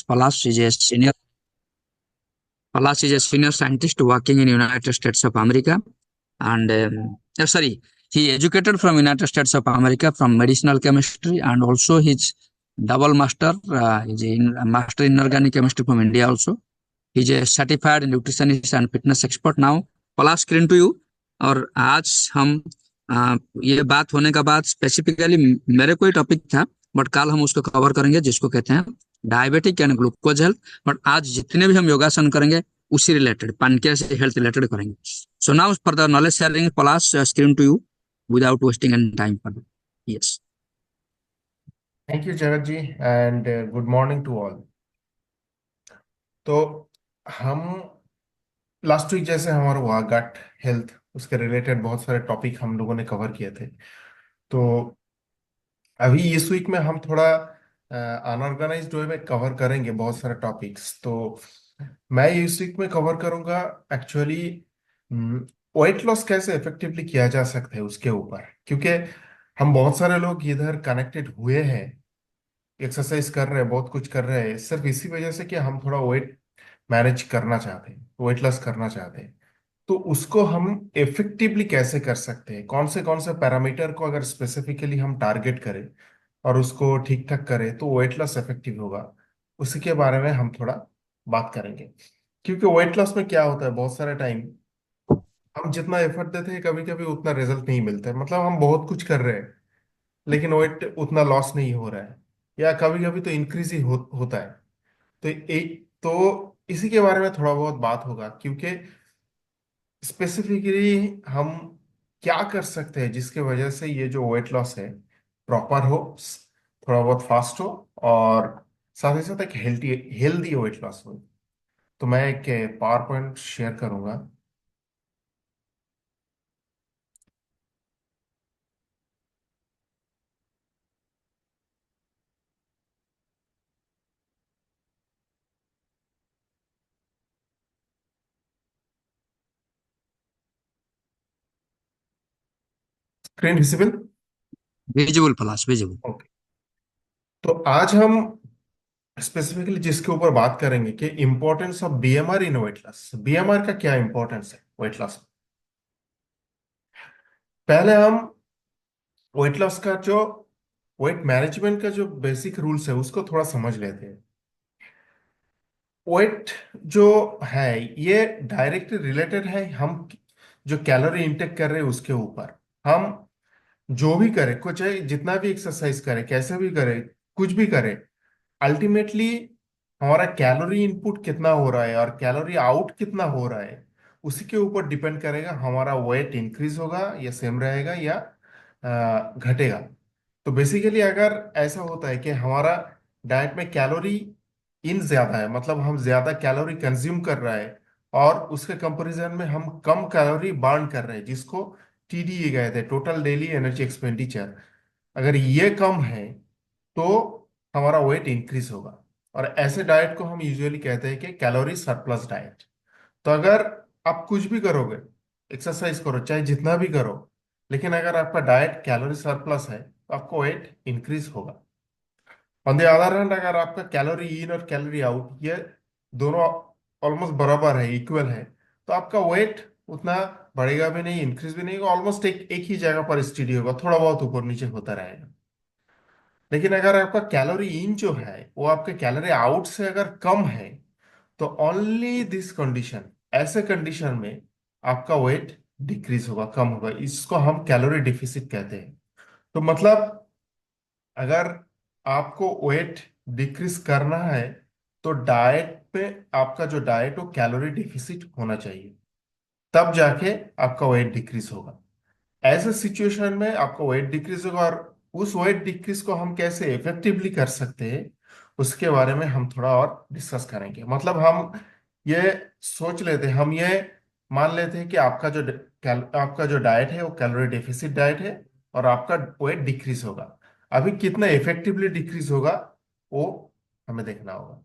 Palas is a senior scientist working in United States of America, and sorry, he educated from United States of America from medicinal chemistry, and also his double master is a master in organic chemistry from India also. He's a certified nutritionist and fitness expert now. Palash screen to you. और आज हम ये बात होने के बाद specifically मेरे कोई टॉपिक था, बट कल हम उसको कवर करेंगे जिसको कहते हैं diabetic and glucose health. But आज जितने भी हम योगासन करेंगे उसी रिलेटेड पैनक्रियास हेल्थ रिलेटेड करेंगे। So now for the knowledge sharing, Palash screen to you without wasting any time for that. Yes, Thank you, Jagat ji, and good morning to all. तो हम लास्ट वीक जैसे हमारा हुआ gut health, उसके related बहुत सारे topic हम लोगों ने कवर किए थे। तो अभी इस वीक में हम थोड़ा अनऑर्गेनाइज्ड वे में कवर करेंगे बहुत सारे टॉपिक्स। तो मैं इस वीक में कवर करूंगा एक्चुअली वेट लॉस कैसे इफेक्टिवली किया जा सकता है उसके ऊपर, क्योंकि हम बहुत सारे लोग इधर कनेक्टेड हुए हैं, एक्सरसाइज कर रहे हैं, बहुत कुछ कर रहे हैं, सिर्फ इसी वजह से कि हम थोड़ा वेट मैनेज करना चाहते हैं, वेट लॉस करना चाहते हैं। तो उसको हम इफेक्टिवली कैसे कर सकते हैं, कौन से पैरामीटर को अगर स्पेसिफिकली हम टारगेट करें और उसको ठीक ठाक करें तो वेट लॉस इफेक्टिव होगा, उसी के बारे में हम थोड़ा बात करेंगे। क्योंकि वेट लॉस में क्या होता है, बहुत सारे टाइम हम जितना एफर्ट देते हैं कभी कभी उतना रिजल्ट नहीं मिलता है। मतलब हम बहुत कुछ कर रहे हैं लेकिन वेट उतना लॉस नहीं हो रहा है, या कभी कभी तो इंक्रीज ही होता है। तो इसी के बारे में थोड़ा बहुत बात होगा, क्योंकि स्पेसिफिकली हम क्या कर सकते हैं जिसके वजह से ये जो वेट लॉस है प्रॉपर हो, थोड़ा बहुत फास्ट हो, और साथ ही साथ एक हेल्थी हेल्दी वेट लॉस हो। तो मैं एक पावर पॉइंट शेयर करूंगा। Screen visible? विजिबल पलाश, विजिबल। ओके। तो आज हम स्पेसिफिकली जिसके ऊपर बात करेंगे कि importance of BMR in weight loss. BMR का क्या इंपॉर्टेंस है वेट लॉस में। पहले हम वेट लॉस का जो वेट मैनेजमेंट का जो बेसिक रूल्स है उसको थोड़ा समझ लेते हैं। वेट जो है ये डायरेक्टली रिलेटेड है हम जो कैलोरी इंटेक कर रहे हैं उसके ऊपर। हम जो भी करें, कुछ है जितना भी एक्सरसाइज करें, कैसे भी करें, कुछ भी करें, अल्टीमेटली हमारा कैलोरी इनपुट कितना हो रहा है और कैलोरी आउट कितना हो रहा है उसी के ऊपर डिपेंड करेगा हमारा वेट इंक्रीज होगा या सेम रहेगा या घटेगा। तो बेसिकली अगर ऐसा होता है कि हमारा डाइट में कैलोरी इन ज्यादा है, मतलब हम ज्यादा कैलोरी कंज्यूम कर रहा है, और उसके कंपैरिजन में हम कम कैलोरी बर्न कर रहे हैं, जिसको टीडीई कहते हैं, टोटल डेली एनर्जी एक्सपेंडिचर, अगर ये कम है तो हमारा वेट इंक्रीज होगा। और ऐसे डाइट को हम यूजुअली कहते हैं कि कैलोरी सरप्लस डाइट। तो अगर आप कुछ भी करोगे, एक्सरसाइज करो, चाहे जितना भी करो, लेकिन अगर आपका डाइट कैलोरी सरप्लस है तो आपको वेट इंक्रीज होगा। ऑन द अदर हैंड अगर आपका कैलोरी इन और कैलोरी आउट ये दोनों ऑलमोस्ट बराबर है, इक्वल है, तो आपका वेट उतना बढ़ेगा भी नहीं, इंक्रीज भी नहीं होगा, ऑलमोस्ट एक ही जगह पर स्टडी होगा, थोड़ा बहुत ऊपर नीचे होता रहेगा। लेकिन अगर आपका कैलोरी इन जो है वो आपके कैलोरी आउट से अगर कम है तो ओनली दिस कंडीशन, ऐसे कंडीशन में आपका वेट डिक्रीज होगा, कम होगा। इसको हम कैलोरी डिफिसिट कहते हैं। तो मतलब अगर आपको वेट डिक्रीज करना है तो डाइट पे आपका जो डाइट वो कैलोरी डिफिसिट होना चाहिए, तब जाके आपका वेट डिक्रीज होगा। ऐसे सिचुएशन में आपका वेट डिक्रीज होगा, और उस वेट डिक्रीज को हम कैसे इफेक्टिवली कर सकते हैं उसके बारे में हम थोड़ा और डिस्कस करेंगे। मतलब हम ये सोच लेते हैं, हम ये मान लेते हैं कि आपका जो डाइट है वो कैलोरी डेफिसिट डाइट है और आपका वेट डिक्रीज होगा। अभी कितना इफेक्टिवली डिक्रीज होगा वो हमें देखना होगा।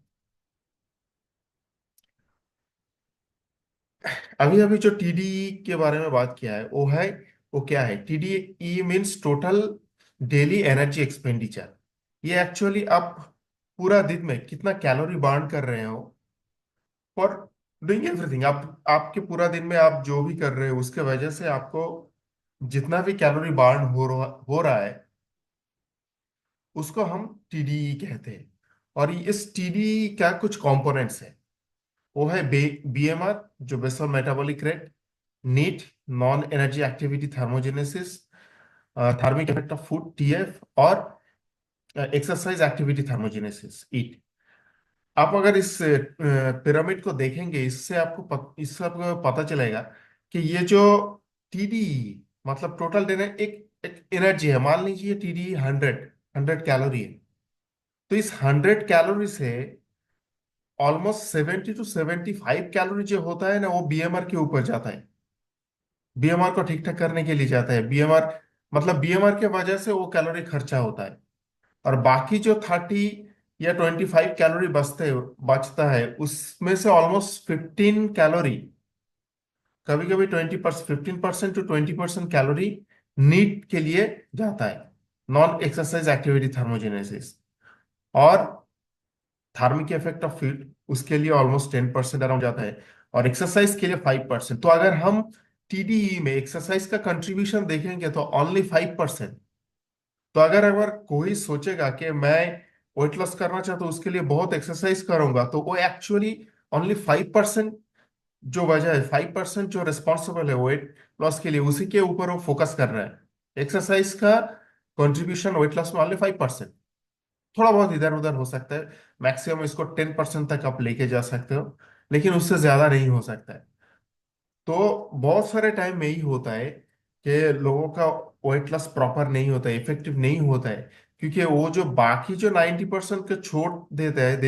अभी अभी जो टीडीई के बारे में बात किया है वो क्या है, TDE means total daily energy expenditure. ये एक्चुअली आप पूरा दिन में कितना कैलोरी बर्न कर रहे हो फॉर डूइंग एवरीथिंग। आप आपके पूरा दिन में आप जो भी कर रहे हो उसके वजह से आपको जितना भी कैलोरी बर्न हो रहा है उसको हम टीडीई कहते हैं। और इस टीडीई का कुछ कंपोनेंट्स है। वो है बीएमआर जो basal metabolic rate, NEAT non energy activity thermogenesis, thermic effect of food TF, और एक्सरसाइज एक्टिविटी थर्मोजेनेसिस ईट। आप अगर इस पिरामिड को देखेंगे इससे आपको पता चलेगा कि ये जो टीडीई मतलब टोटल देना एक एनर्जी है। मान लीजिए टीडीई 100 कैलोरी है, तो इस 100 कैलोरी से ऑलमोस्ट 70 to 75 कैलोरी जो होता है ना वो बीएमआर के ऊपर जाता है। बीएमआर को ठीक ठाक करने के लिए जाता है। बीएमआर मतलब बीएमआर के वजह से वो कैलोरी खर्चा होता है। और बाकी जो 30 या 25 कैलोरी बचता है उसमें से ऑलमोस्ट 15 कैलोरी, कभी कभी 20%, 15% to 20% कैलोरी नीट के लिए जाता है, नॉन एक्सरसाइज एक्टिविटी थर्मोजेनेसिस। और थार्मिक इफेक्ट ऑफ फीड उसके लिए ऑलमोस्ट 10% अराउंड जाता है, और एक्सरसाइज के लिए 5%। तो अगर हम टीडीई में एक्सरसाइज का कंट्रीब्यूशन देखेंगे तो ओनली 5%। तो अगर अगर कोई सोचेगा कि मैं वेट लॉस करना चाहता हूँ उसके लिए बहुत एक्सरसाइज करूंगा, तो वो एक्चुअली ओनली 5% जो वजह है, 5% जो रिस्पॉन्सिबल है वेट लॉस के लिए, उसी के ऊपर वो फोकस कर रहा है। एक्सरसाइज का कंट्रीब्यूशन वेट लॉस में ओनली 5%। थोड़ा बहुत इधर उधर हो सकता है, मैक्सिमम इसको 10% तक आप लेके जा सकते हो, लेकिन उससे ज्यादा नहीं हो सकता है। तो बहुत सारे टाइम में यही होता है कि लोगों का वेट लॉस प्रॉपर नहीं होता है, इफेक्टिव नहीं होता है, क्योंकि वो जो बाकी जो 90% को छोड़ देते हैं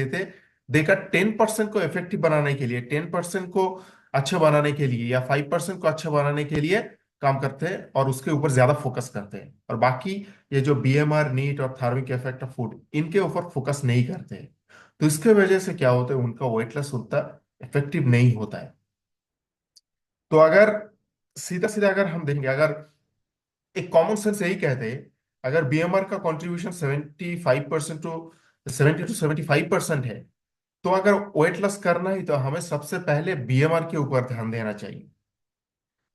देकर 10% को इफेक्टिव बनाने के लिए, 10% को अच्छा बनाने के लिए, या 5% को अच्छा बनाने के लिए काम करते हैं और उसके ऊपर ज्यादा फोकस करते हैं। और बाकी ये जो बीएमआर नीट और थार्मिक इफेक्ट ऑफ फूड इनके ऊपर फोकस नहीं करते हैं। तो इसके वजह से क्या होता है, उनका वेट लॉस उतना इफेक्टिव नहीं होता है। तो अगर सीधा सीधा अगर हम देखेंगे, अगर एक कॉमन सेंस यही कहते हैं, अगर बीएमआर का कंट्रीब्यूशन 70 to 75% है, तो अगर वेट लॉस करना ही तो हमें सबसे पहले बीएमआर के ऊपर ध्यान देना चाहिए।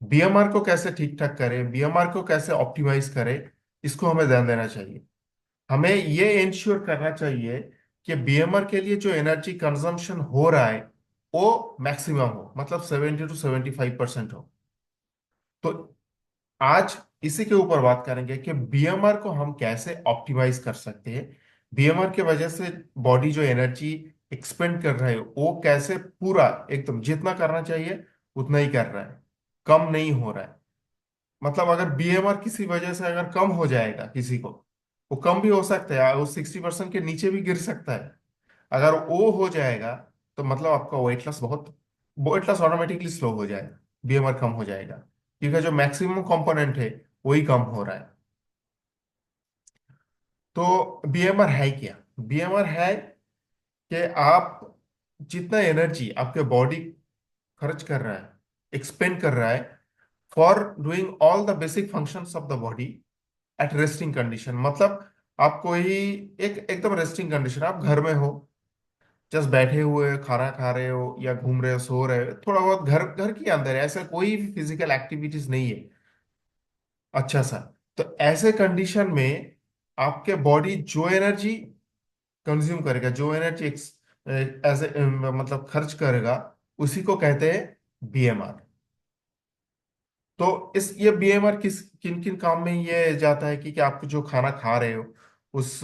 बीएमआर को कैसे ठीक ठाक करें, बीएमआर को कैसे ऑप्टिमाइज करें, इसको हमें ध्यान देना चाहिए। हमें ये इंश्योर करना चाहिए कि बीएमआर के लिए जो एनर्जी कंजम्पशन हो रहा है वो मैक्सिमम हो, मतलब 70 to 75% हो। तो आज इसी के ऊपर बात करेंगे कि बीएमआर को हम कैसे ऑप्टिमाइज कर सकते हैं। बीएमआर के वजह से बॉडी जो एनर्जी एक्सपेंड कर रहा है वो कैसे पूरा एकदम जितना करना चाहिए उतना ही कर रहा है, कम नहीं हो रहा है। मतलब अगर बीएमआर किसी वजह से अगर कम हो जाएगा किसी को, वो कम भी हो सकता है, वो 60% के नीचे भी गिर सकता है। अगर वो हो जाएगा तो मतलब आपका वेट लॉस ऑटोमेटिकली स्लो हो जाएगा, बीएमआर कम हो जाएगा, क्योंकि जो मैक्सिमम कंपोनेंट है वही कम हो रहा है। तो बीएमआर है क्या? बीएमआर है कि आप जितना एनर्जी आपके बॉडी खर्च कर रहा है, एक्सपेंड कर रहा है for doing all the basic functions of the body at resting condition. मतलब आप कोई एक एकदम रेस्टिंग कंडीशन, आप घर में हो, जस्ट बैठे हुए खाना खा रहे हो या घूम रहे हो, सो रहे हो, थोड़ा बहुत घर घर के अंदर है, ऐसा कोई भी फिजिकल एक्टिविटीज नहीं है। अच्छा सा, तो ऐसे कंडीशन में आपके बॉडी जो एनर्जी कंज्यूम करेगा, जो एनर्जी एज मतलब खर्च करेगा, उसी को कहते हैं बीएमआर। तो इस ये बीएमआर किन किन काम में ये जाता है कि आप जो खाना खा रहे हो उस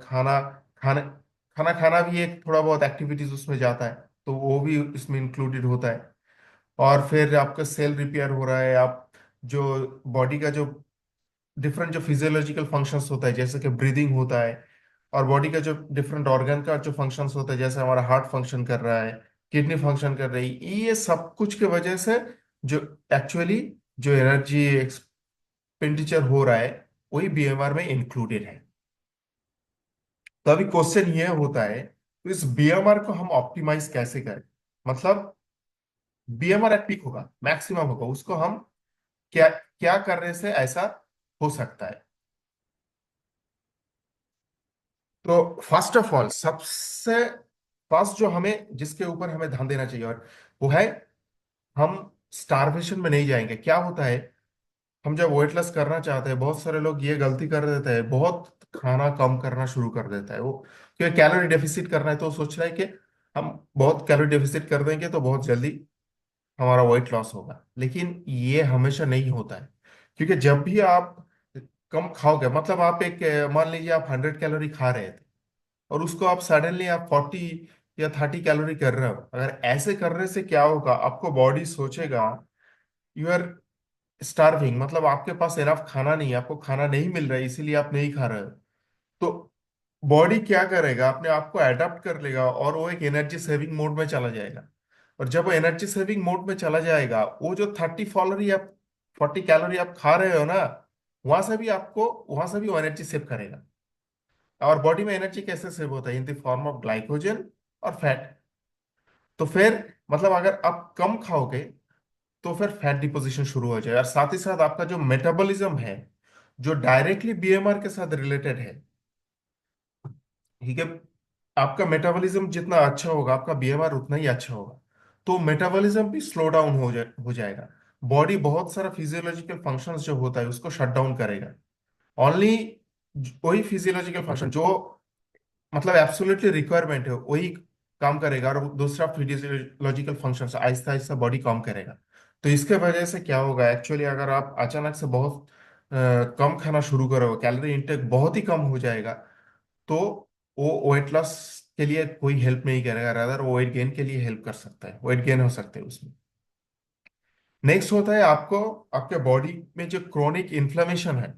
खाना खाना खाना भी एक थोड़ा बहुत एक्टिविटीज उसमें जाता है, तो वो भी इसमें इंक्लूडेड होता है। और फिर आपका सेल रिपेयर हो रहा है, आप जो बॉडी का जो डिफरेंट जो फिजियोलॉजिकल फंक्शंस होता है जैसे कि ब्रीदिंग होता है, और बॉडी का जो डिफरेंट ऑर्गन का जो फंक्शंस होता है, जैसे हमारा हार्ट फंक्शन कर रहा है, किडनी फंक्शन कर रही है, ये सब कुछ की वजह से जो एक्चुअली जो एनर्जी एक्सपेंडिचर हो रहा है वही बीएमआर में इंक्लूडेड है। तो अभी क्वेश्चन ये होता है, तो इस बीएमआर को हम ऑप्टिमाइज कैसे करें? मतलब बीएमआर एट पीक होगा, मैक्सिमम होगा, उसको हम क्या क्या करने से ऐसा हो सकता है? तो फर्स्ट ऑफ ऑल, सबसे फर्स्ट जो हमें जिसके ऊपर हमें ध्यान देना चाहिए, और वो है, हम स्टारवेशन में नहीं जाएंगे। क्या होता है, हम जब वेट लॉस करना चाहते हैं, बहुत सारे लोग ये गलती कर देते हैं, बहुत खाना कम करना शुरू कर देता है वो, क्योंकि कैलोरी डेफिसिट करना है, तो वो सोच रहा है कि हम बहुत कैलोरी डेफिसिट कर देंगे तो बहुत जल्दी हमारा वेट लॉस होगा। लेकिन ये हमेशा नहीं होता है, क्योंकि जब भी आप कम खाओगे, मतलब आप एक मान लीजिए आप 100 कैलोरी खा रहे थे, और उसको आप सडनली आप 40 या 30 कैलोरी कर रहे हो। अगर ऐसे करने से क्या होगा, आपको बॉडी सोचेगा यू आर स्टार्विंग, मतलब आपके पास एनफ खाना नहीं है, आपको खाना नहीं मिल रहा है, इसीलिए आप नहीं खा रहे हो। तो बॉडी क्या करेगा, अपने आप को अडेप्ट कर लेगा और वो एक एनर्जी सेविंग मोड में चला जाएगा। और जब वो एनर्जी सेविंग मोड में चला जाएगा, वो जो 30 कैलोरी आप 40 कैलोरी आप खा रहे हो ना, वहां से भी वो एनर्जी सेव करेगा। और बॉडी में एनर्जी कैसे सेव होता है, in the form of glycogen और फैट। तो फिर मतलब अगर आप कम खाओगे तो फिर फैट डिपोजिशन शुरू हो जाएगा, और साथ ही साथ आपका जो मेटाबॉलिज्म है, जो डायरेक्टली बीएमआर के साथ रिलेटेड है, ठीक है, आपका मेटाबॉलिज्म जितना अच्छा होगा, आपका बीएमआर उतना ही अच्छा होगा। तो मेटाबॉलिज्म भी स्लो डाउन हो जाएगा। बॉडी बहुत सारा फिजियोलॉजिकल फंक्शंस जो होता है उसको शट डाउन करेगा। ओनली वही फिजियोलॉजिकल फंक्शन जो मतलब एब्सोल्युटली रिक्वायरमेंट है वही काम करेगा, और दूसरा physiological function Aahista Aahista body काम करेगा। तो इसके वजह से क्या होगा, एक्चुअली अगर आप अचानक से बहुत कम खाना शुरू करोगे, कैलोरी इंटेक बहुत ही कम हो जाएगा, तो वो वेट लॉस के लिए कोई हेल्प नहीं करेगा, रादर वो वेट गेन के लिए हेल्प कर सकता है, वेट गेन हो सकते हैं उसमें। नेक्स्ट होता है, आपको आपके बॉडी में जो क्रोनिक इन्फ्लेमेशन है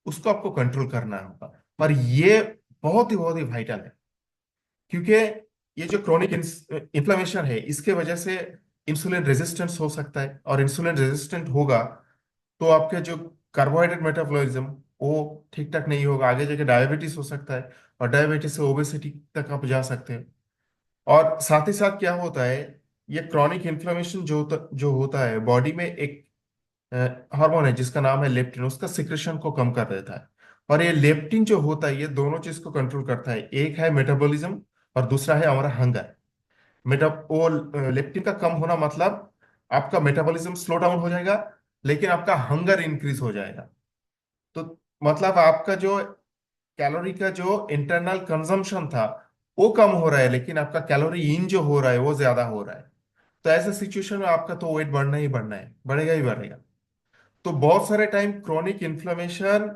उसको आपको कंट्रोल करना होगा। और ये बहुत ही वाइटल है, क्योंकि ये जो क्रोनिक इन्फ्लेमेशन है, इसके वजह से इंसुलिन रेजिस्टेंस हो सकता है, और इंसुलिन रेजिस्टेंट होगा तो आपके जो कार्बोहाइड्रेट मेटाबॉलिज्म वो ठीक ठाक नहीं होगा, आगे जाके डायबिटीज हो सकता है, और डायबिटीज से ओबेसिटी तक आप जा सकते हैं। और साथ ही साथ क्या होता है, ये क्रॉनिक इन्फ्लेमेशन जो होता है बॉडी में, एक हार्मोन है जिसका नाम है लेप्टिन, उसका सिक्रेशन को कम कर देता है। और ये लेप्टिन जो होता है, ये दोनों चीज को कंट्रोल करता है, एक है मेटाबॉलिज्म और दूसरा है हमारा हंगर। वो लेप्टिन का कम होना मतलब आपका मेटाबॉलिज्म स्लो डाउन हो जाएगा, लेकिन आपका हंगर इंक्रीज हो जाएगा। तो मतलब आपका जो कैलोरी का जो इंटरनल कंजम्पशन था वो कम हो रहा है, लेकिन आपका कैलोरी इन जो हो रहा है वो ज्यादा हो रहा है। तो ऐसे सिचुएशन में आपका तो वेट बढ़ना ही बढ़ना है, बढ़ेगा ही बढ़ेगा। तो बहुत सारे टाइम क्रोनिक इन्फ्लेमेशन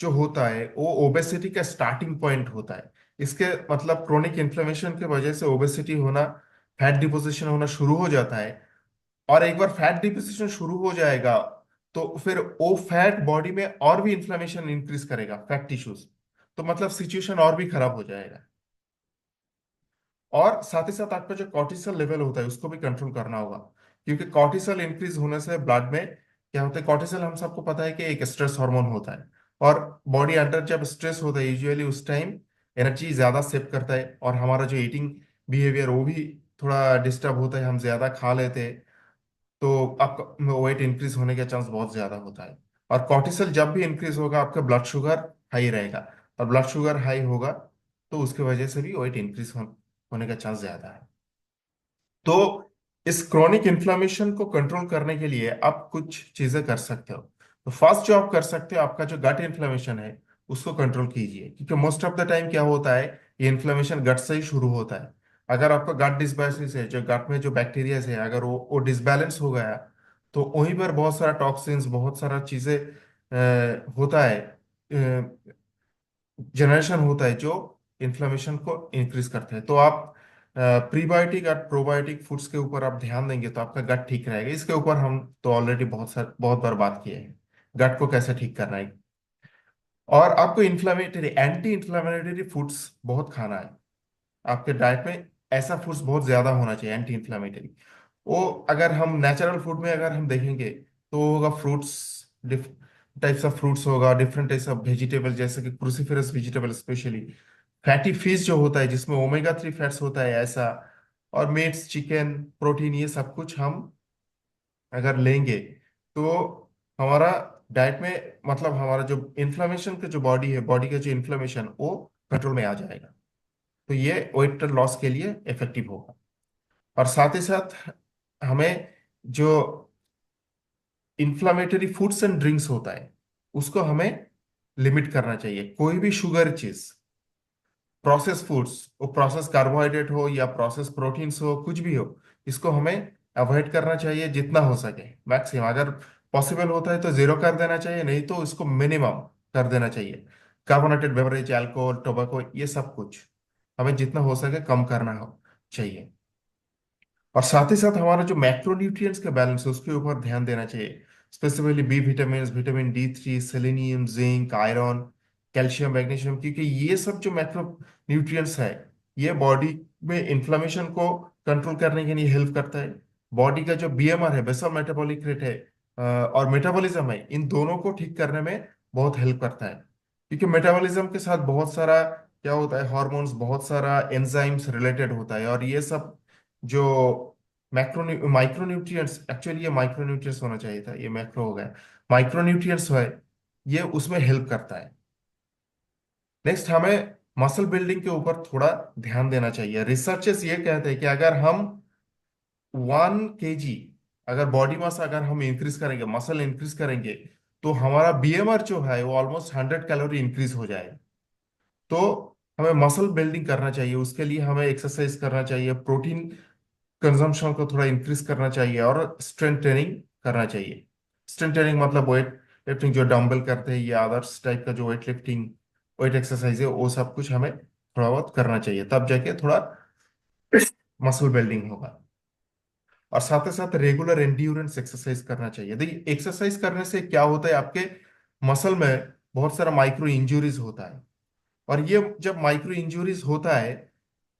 जो होता है वो ओबेसिटी का स्टार्टिंग पॉइंट होता है। इसके मतलब क्रोनिक इन्फ्लेमेशन की वजह से ओबेसिटी होना, फैट डिपोजिशन होना शुरू हो जाता है। और एक बार फैट डिपोजिशन शुरू हो जाएगा, तो फिर वो फैट बॉडी में और भी इन्फ्लेमेशन इंक्रीज करेगा, फैट टिश्यूज। तो मतलब सिचुएशन और भी खराब हो जाएगा। और साथ ही साथ आपका जो कॉर्टिसोल लेवल होता है उसको भी कंट्रोल करना होगा, क्योंकि कॉर्टिसोल इंक्रीज होने से ब्लड में क्या होता है, कॉर्टिसोल हम सबको पता है कि एक स्ट्रेस हार्मोन होता है। और बॉडी अंडर जब स्ट्रेस होता है यूजुअली उस टाइम एनर्जी ज्यादा सेव करता है, और हमारा जो ईटिंग बिहेवियर वो भी थोड़ा डिस्टर्ब होता है, हम ज्यादा खा लेते हैं। तो आपका वेट इंक्रीज होने का चांस बहुत ज्यादा होता है। और कॉर्टिसोल जब भी इंक्रीज होगा, आपका ब्लड शुगर हाई रहेगा, और ब्लड शुगर हाई होगा तो उसके वजह से भी वेट इंक्रीज होने का चांस ज्यादा है। तो इस क्रोनिक इन्फ्लामेशन को कंट्रोल करने के लिए आप कुछ चीजें कर सकते हो। तो फर्स्ट जो आप कर सकते हो, आपका जो गट इन्फ्लामेशन है उसको कंट्रोल कीजिए, क्योंकि मोस्ट ऑफ द टाइम क्या होता है, ये इन्फ्लामेशन गट से ही शुरू होता है। अगर आपका गट डिसबैलेंस है, जो गट में जो बैक्टीरिया है, अगर वो डिसबैलेंस हो गया, तो वहीं पर बहुत सारा टॉक्सिन्स, बहुत सारा चीजें होता है, जनरेशन होता है जो इन्फ्लेमेशन को इंक्रीज करते हैं। तो आप प्रीबायोटिक और प्रोबायोटिक फूड्स के ऊपर आप ध्यान देंगे तो आपका गट ठीक रहेगा। इसके ऊपर हम तो ऑलरेडी बहुत बार बात किए हैं, गट को कैसे ठीक करना है। और आपको इन्फ्लेमेटरी एंटी इन्फ्लेमेटरी फूड्स बहुत खाना है आपके डाइट में। ऐसा फूड्स बहुत ज्यादा होना चाहिए एंटी इन्फ्लेमेटरी। वो अगर हम नेचुरल फूड में अगर हम देखेंगे तो होगा फ्रूट्स, टाइप्स ऑफ फ्रूट्स होगा, डिफरेंट टाइप्स ऑफ वेजिटेबल जैसे कि cruciferous vegetable specially, fatty fish जो होता है जिसमें ओमेगा 3 फैट्स होता है ऐसा, और मीट्स, चिकन, प्रोटीन, ये सब कुछ हम अगर लेंगे तो हमारा डाइट में मतलब हमारा जो इन्फ्लेमेशन का जो बॉडी है, बॉडी का जो इन्फ्लेमेशन वो कंट्रोल में आ जाएगा। तो ये वेट लॉस के लिए इफेक्टिव होगा। और साथ ही साथ हमें जो इन्फ्लामेटरी फूड्स एंड ड्रिंक्स होता है उसको हमें लिमिट करना चाहिए। कोई भी शुगर चीज, प्रोसेस फूड्स, वो प्रोसेस कार्बोहाइड्रेट हो या प्रोसेस प्रोटीन्स हो, कुछ भी हो, इसको हमें अवॉइड करना चाहिए जितना हो सके मैक्सिमम। अगर पॉसिबल होता है तो जीरो कर देना चाहिए, नहीं तो इसको मिनिमम कर देना चाहिए। कार्बोनेटेड बेवरेज, अल्कोहल, टोबैको, ये सब कुछ हमें जितना हो सके कम करना चाहिए। और साथ ही साथ हमारा जो मैक्रोन्यूट्रिएंट्स का बैलेंस है उसके ऊपर ध्यान देना चाहिए। Specifically B vitamin, vitamin D3, selenium, zinc, iron, calcium, magnesium, क्योंकि ये सब जो मैक्रो न्यूट्रिएंट्स है ये बॉडी में इन्फ्लामेशन को कंट्रोल करने के लिए हेल्प करता है। बॉडी का जो BMR है, बेसल मेटाबॉलिक रेट है, और मेटाबॉलिज्म है, इन दोनों को ठीक करने में बहुत हेल्प करता है। क्योंकि मेटाबॉलिज्म के साथ बहुत सारा क्या होता है, हार्मोन्स, बहुत सारा एंजाइम्स रिलेटेड होता है। और ये सब जो मैक्रो माइक्रोन्यूट्रिएंट्स, एक्चुअली ये माइक्रोन्यूट्रिएंट्स होना चाहिए था, ये मैक्रो हो गया। माइक्रोन्यूट्रिएंट्स है, ये उसमें हेल्प करता है। नेक्स्ट, हमें मसल बिल्डिंग के ऊपर थोड़ा ध्यान देना चाहिए। रिसर्चेस ये कहते हैं कि अगर हम 1 kg, अगर बॉडी मास अगर हम इंक्रीज करेंगे, मसल इंक्रीज करेंगे, तो हमारा BMR जो है वो ऑलमोस्ट 100 कैलोरी इंक्रीज हो जाएगा। तो हमें मसल बिल्डिंग करना चाहिए, उसके लिए हमें एक्सरसाइज करना चाहिए, प्रोटीन कंजम्पशन को थोड़ा इंक्रीज करना चाहिए, और स्ट्रेंथ ट्रेनिंग करना चाहिए। स्ट्रेंथ ट्रेनिंग मतलब वेट लिफ्टिंग, जो डंबल करते हैं या अदर्स टाइप का जो वेट लिफ्टिंग, वेट एक्सरसाइज है, वो सब कुछ हमें थोड़ा बहुत करना चाहिए, तब जाके थोड़ा मसल बिल्डिंग होगा। और साथ ही साथ रेगुलर एंड्योरेंस एक्सरसाइज करना चाहिए। देखिए, एक्सरसाइज करने से क्या होता है, आपके मसल में बहुत सारा माइक्रो इंजुरीज होता है। और ये जब माइक्रो इंजुरीज होता है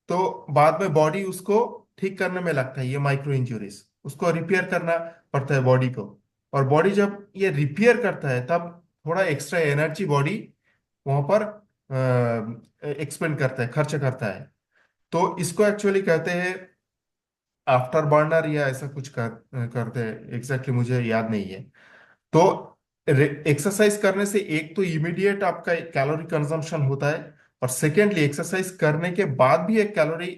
तो बाद में बॉडी उसको ठीक करने में लगता है, ये माइक्रो इंजुरीज उसको रिपेयर करना पड़ता है बॉडी को। और बॉडी जब ये रिपेयर करता है तब थोड़ा एक्स्ट्रा एनर्जी बॉडी वहां पर एक्सपेंड करता है, खर्च करता है। तो इसको एक्चुअली कहते हैं आफ्टर बर्नर या ऐसा कुछ करते हैं, एग्जैक्टली मुझे याद नहीं है। तो एक्सरसाइज करने से एक तो इमीडिएट आपका कैलोरी कंजम्पशन होता है, और सेकेंडली एक्सरसाइज करने के बाद भी एक कैलोरी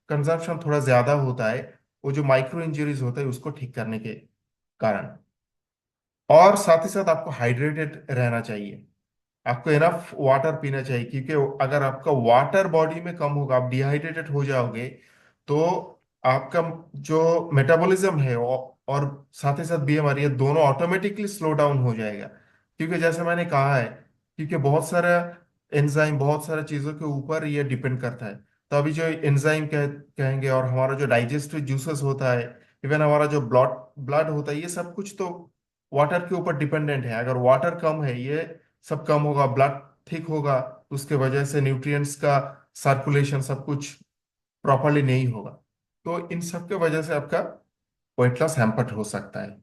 कंजम्पशन थोड़ा ज्यादा होता है, वो जो माइक्रो इंजरीज होता है उसको ठीक करने के कारण। और साथ ही साथ आपको हाइड्रेटेड रहना चाहिए, आपको इनफ वाटर पीना चाहिए। क्योंकि अगर आपका वाटर बॉडी में कम होगा, आप डिहाइड्रेटेड हो जाओगे, तो आपका जो मेटाबॉलिज्म है और साथ ही साथ BMR, ये दोनों ऑटोमेटिकली स्लो डाउन हो जाएगा। क्योंकि जैसे मैंने कहा है, क्योंकि बहुत सारा एंजाइम, बहुत सारा चीजों के ऊपर ये डिपेंड करता है। तो अभी जो एंजाइम कहेंगे, और हमारा जो डाइजेस्टिव जूसेस होता है, इवन हमारा जो ब्लड ब्लड होता है, ये सब कुछ तो वाटर के ऊपर डिपेंडेंट है। अगर वाटर कम है, ये सब कम होगा, ब्लड थिक होगा, तो उसके वजह से न्यूट्रिएंट्स का सर्कुलेशन सब कुछ प्रॉपरली नहीं होगा। तो इन सब के वजह से आपका वेट लॉस हैम्पर्ड हो सकता है।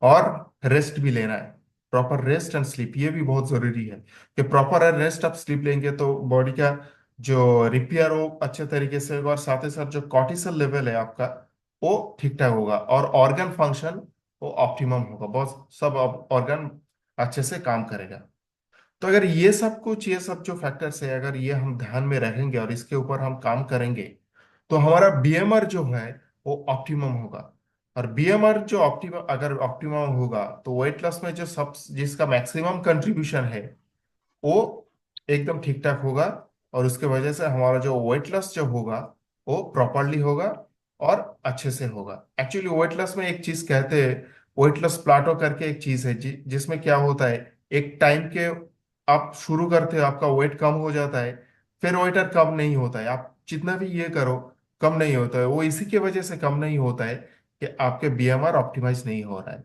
और रेस्ट भी लेना है, प्रॉपर रेस्ट एंड स्लीप, ये भी बहुत जरूरी है। कि प्रॉपर रेस्ट आप स्लीप लेंगे तो बॉडी का जो रिपेयर हो अच्छे तरीके से होगा, और साथ ही साथ जो कॉर्टिसोल लेवल है आपका वो ठीक ठाक होगा, और ऑर्गन फंक्शन वो ऑप्टिमम होगा, बहुत सब ऑर्गन अच्छे से काम करेगा। तो अगर ये सब कुछ, ये सब जो फैक्टर्स है, अगर ये हम ध्यान में रखेंगे और इसके ऊपर हम काम करेंगे, तो हमारा BMR जो है वो ऑप्टिमम होगा। और BMR जो ऑप्टिमम, अगर ऑप्टिमम होगा, तो वेट लॉस में जो सब जिसका मैक्सिमम कंट्रीब्यूशन है वो एकदम ठीक ठाक होगा। और उसके वजह से हमारा जो वेट लॉस जो होगा वो प्रॉपरली होगा और अच्छे से होगा। एक्चुअली वेट लॉस में एक चीज कहते हैं, वेट लॉस प्लाटो करके एक चीज है, जिसमें क्या होता है, एक टाइम के आप शुरू करते हो, आपका वेट कम हो जाता है, फिर वेट कम नहीं होता है, आप जितना भी ये करो कम नहीं होता है। वो इसी की वजह से कम नहीं होता है कि आपके BMR ऑप्टिमाइज नहीं हो रहा है।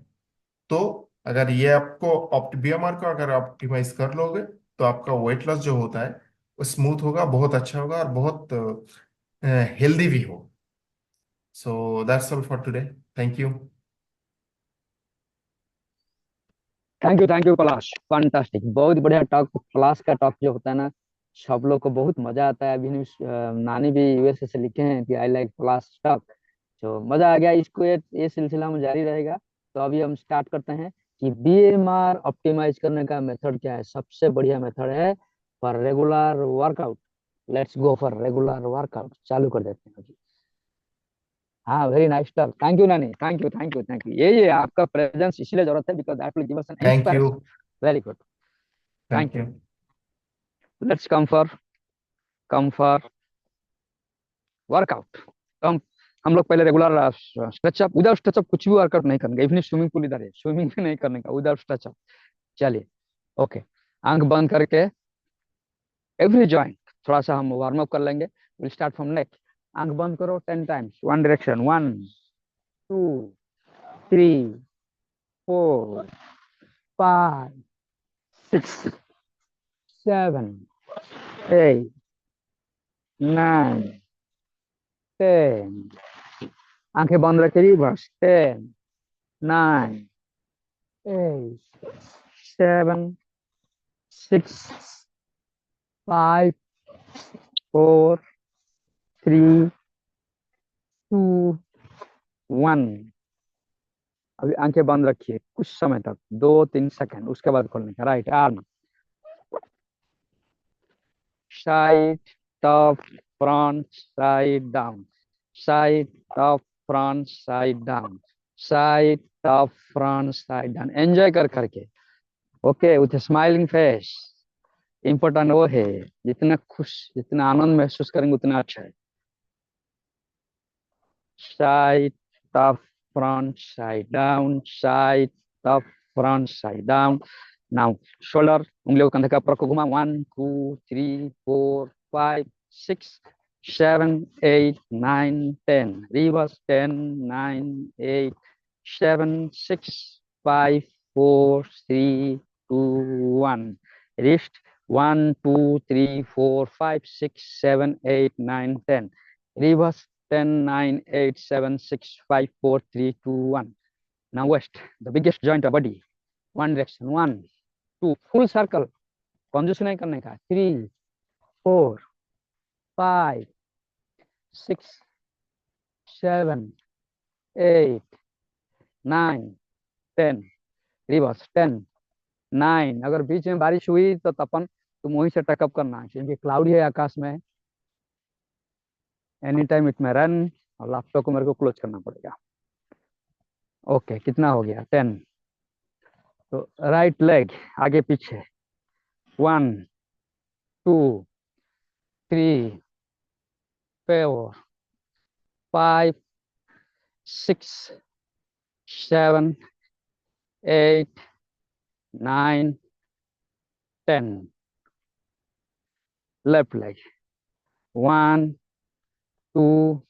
तो अगर ये आपको BMR को अगर ऑप्टिमाइज कर लोगे, तो आपका वेट लॉस जो होता है वो स्मूथ होगा, बहुत अच्छा होगा, और बहुत हेल्दी भी हो। So that's all for today. Thank you. Thank you Palash, fantastic, बहुत बढ़िया टॉक। पलाश का टॉक जो होता है ना, सब लोग को बहुत मजा आता है। अभी नानी भी USA से लिखे हैं कि आई लाइक पलाश टॉक। तो मजा आ गया। इसको ये सिलसिला में जारी रहेगा। तो अभी हम स्टार्ट करते हैं कि BMR ऑप्टिमाइज करने का मेथड क्या है। सबसे बढ़िया मेथड है for regular workout, let's go for regular workout, चालू कर देते हैं अभी। हाँ, very nice star, thank you नानी, thank you thank you thank you, ये आपका प्रेजेंस इसलिए जरूरत है because that will give us an thank you. Inspiration. Very good, thank thank you. You. Let's come for workout. हम लोग पहले regular स्ट्रेचअप, without स्ट्रेचअप कुछ भी वर्कआउट नहीं करेंगे, इवनिंग स्विमिंग पूल इधर है, स्विमिंग भी नहीं करने का विदाउट स्ट्रेचअप। चलिए, ओके, आंख बंद करके एवरी जॉइंट थोड़ा सा हम वार्म अप कर लेंगे। विल स्टार्ट फ्रॉम नेक। आंख बंद करो 10 टाइम्स, वन डायरेक्शन, 1 2 3 4 5 6 7 8 9 10। आंखें बंद रखिए, बस 10 9 8 7 6 5 4 3 2 1। अभी आंखें बंद रखिए कुछ समय तक, 2-3 सेकंड, उसके बाद खोलने का। Right arm side, top, front, side, down, side, top, front, side, down, side, top, front, side, down, enjoy कर करके। Okay, with smiling face. Important वो है, जितना खुश, जितना आनंद महसूस करेंगे उतना अच्छा है। Side, top, front, side, down, side, top, front, side, down. Now, shoulder, उंगलियों को कंधे के ऊपर को घुमा, 1 2 3 4 5 6 7 8 9 10। Reverse, 10 9 8 7 6 5 4 3 2 1। Wrist, 1 2 3 4 5 6 7 8 9 10। Reverse, 10 9 8 7 6 5 4 3 2 1। Now waist, the biggest joint of body. One direction, 1 2, full circle, कंजूस नहीं करने का। 3 4 5 6 7 8 9 10। रिवर्स, 10 9। अगर बीच में बारिश हुई तो तपन तुम वहीं से टकअप करना, क्योंकि क्लाउडी है आकाश में, एनी टाइम इट में रन, और लैपटॉप को मेरे को क्लोज करना पड़ेगा। ओके, कितना हो गया? 10। तो राइट लेग आगे पीछे, 1 2 3 4 5 6 7 8 9 10। Left leg, 1 2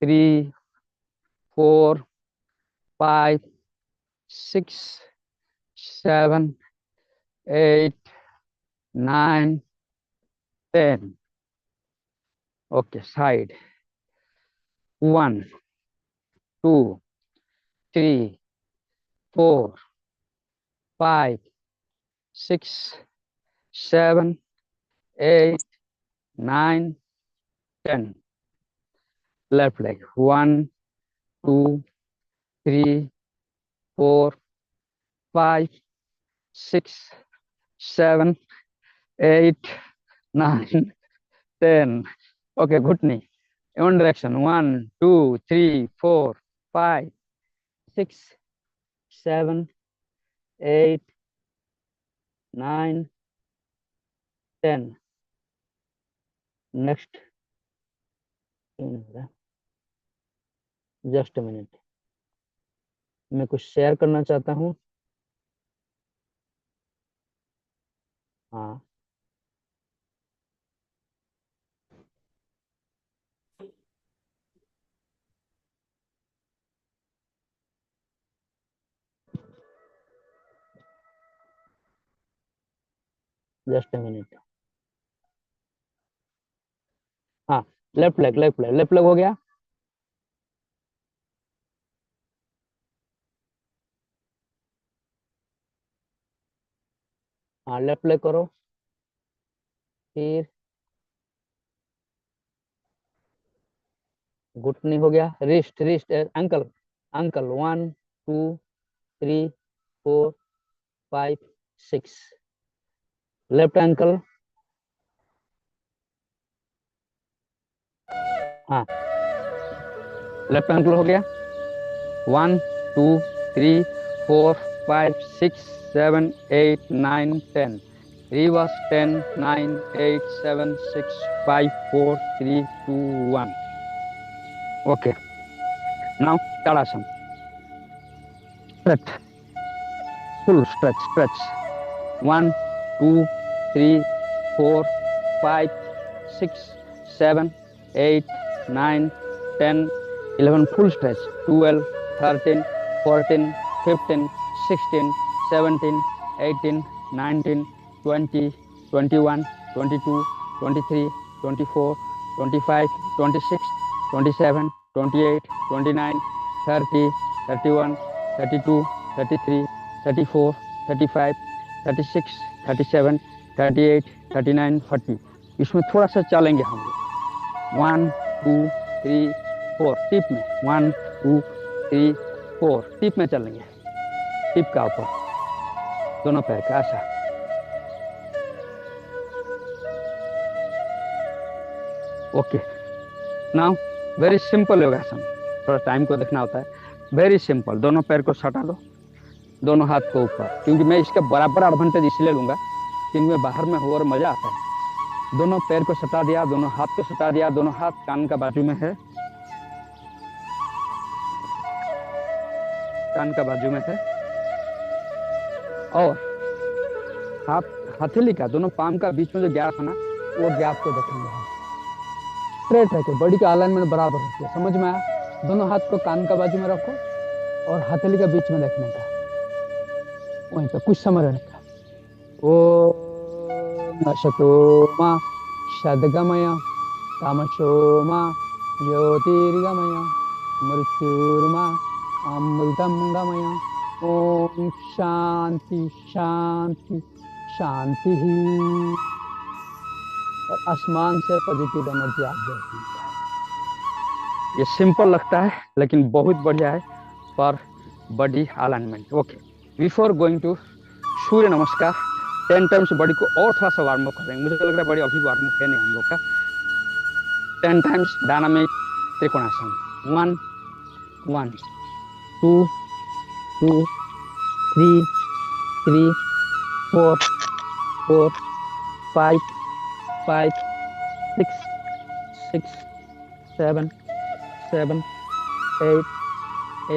3 4 5 6 7 8 9 10। Okay, side, 1 2 3 4 5 6 7 8 9 10। Left leg, 1 2 3 4 5 6 7 8 9 10। Okay, घुटनी, one direction, 1 2 3 4 5 6 7 8 9 10। Next, just a minute, मैं कुछ शेयर करना चाहता हूँ। हाँ, जस्ट अ मिनट। हाँ, left leg, left leg, left leg हो गया। हाँ, लेफ्ट लेग करो। फिर घुटनी हो गया। Wrist, wrist, uncle, uncle, 1 2 3 4 5 6। Left uncle, हाँ, लेफ्ट एंकल हो गया। 1 2 3 4 5 6 7 8 9 10। रिवर्स 10 9 8 7 6 5 4 3 2 1। ओके, नाउ ताड़ासन। Stretch, full stretch. 1 2 3 4 5 6 7 8 9 10 11। full stretch। 12 13 14 15 16 17 18 19 20 21 22 23 24 25 26 27 28 29 30 31 32 33 34 35 36 37 38 39 40। इसमें थोड़ा सा चलेंगे हम लोग। 1 2 3 4 टिप में। 1 2 3 4 टिप में चलेंगे। टिप का ऊपर दोनों पैर का ऐसा। ओके, नाउ वेरी सिंपल योगासन। थोड़ा टाइम को देखना होता है। वेरी सिंपल, दोनों पैर को सटा लो, दोनों हाथ को ऊपर। क्योंकि मैं इसका बराबर एडवांटेज इसलिए लूंगा क्योंकि मैं बाहर में हो और मजा आता है। दोनों पैर को सटा दिया, दोनों हाथ को सटा दिया, दोनों हाथ कान का बाजू में है, कान का बाजू में है। और हाथ हथेली का दोनों पाम का बीच में जो गैप है ना, वो गैप को देखेंगे हम। स्ट्रेट रखे, बॉडी का अलाइनमेंट बराबर रखिए। समझ में आया? दोनों हाथ को कान का बाजू में रखो और हथेली का बीच में देखने का, वहीं पे कुछ समय रहने का। ओम नशतो मा सद्गमय तमसो मा ज्योतिर्गमय मृत्युर्मा अमृतम गमय। ओम शांति शांति शांति ही। और आसमान से पॉजिटिव एनर्जी आप देखते हैं। ये सिंपल लगता है लेकिन बहुत बढ़िया है for body alignment. Okay, before going to Surya Namaskar 10 times body को और थोड़ा सा वार्म अप करेंगे। मुझे लग रहा है बॉडी अभी वार्म अप है नहीं हम लोग का। 10 times dynamic trikonasana. 1 1 2 2 3 3 4 4 5 5 6 6 7 7 8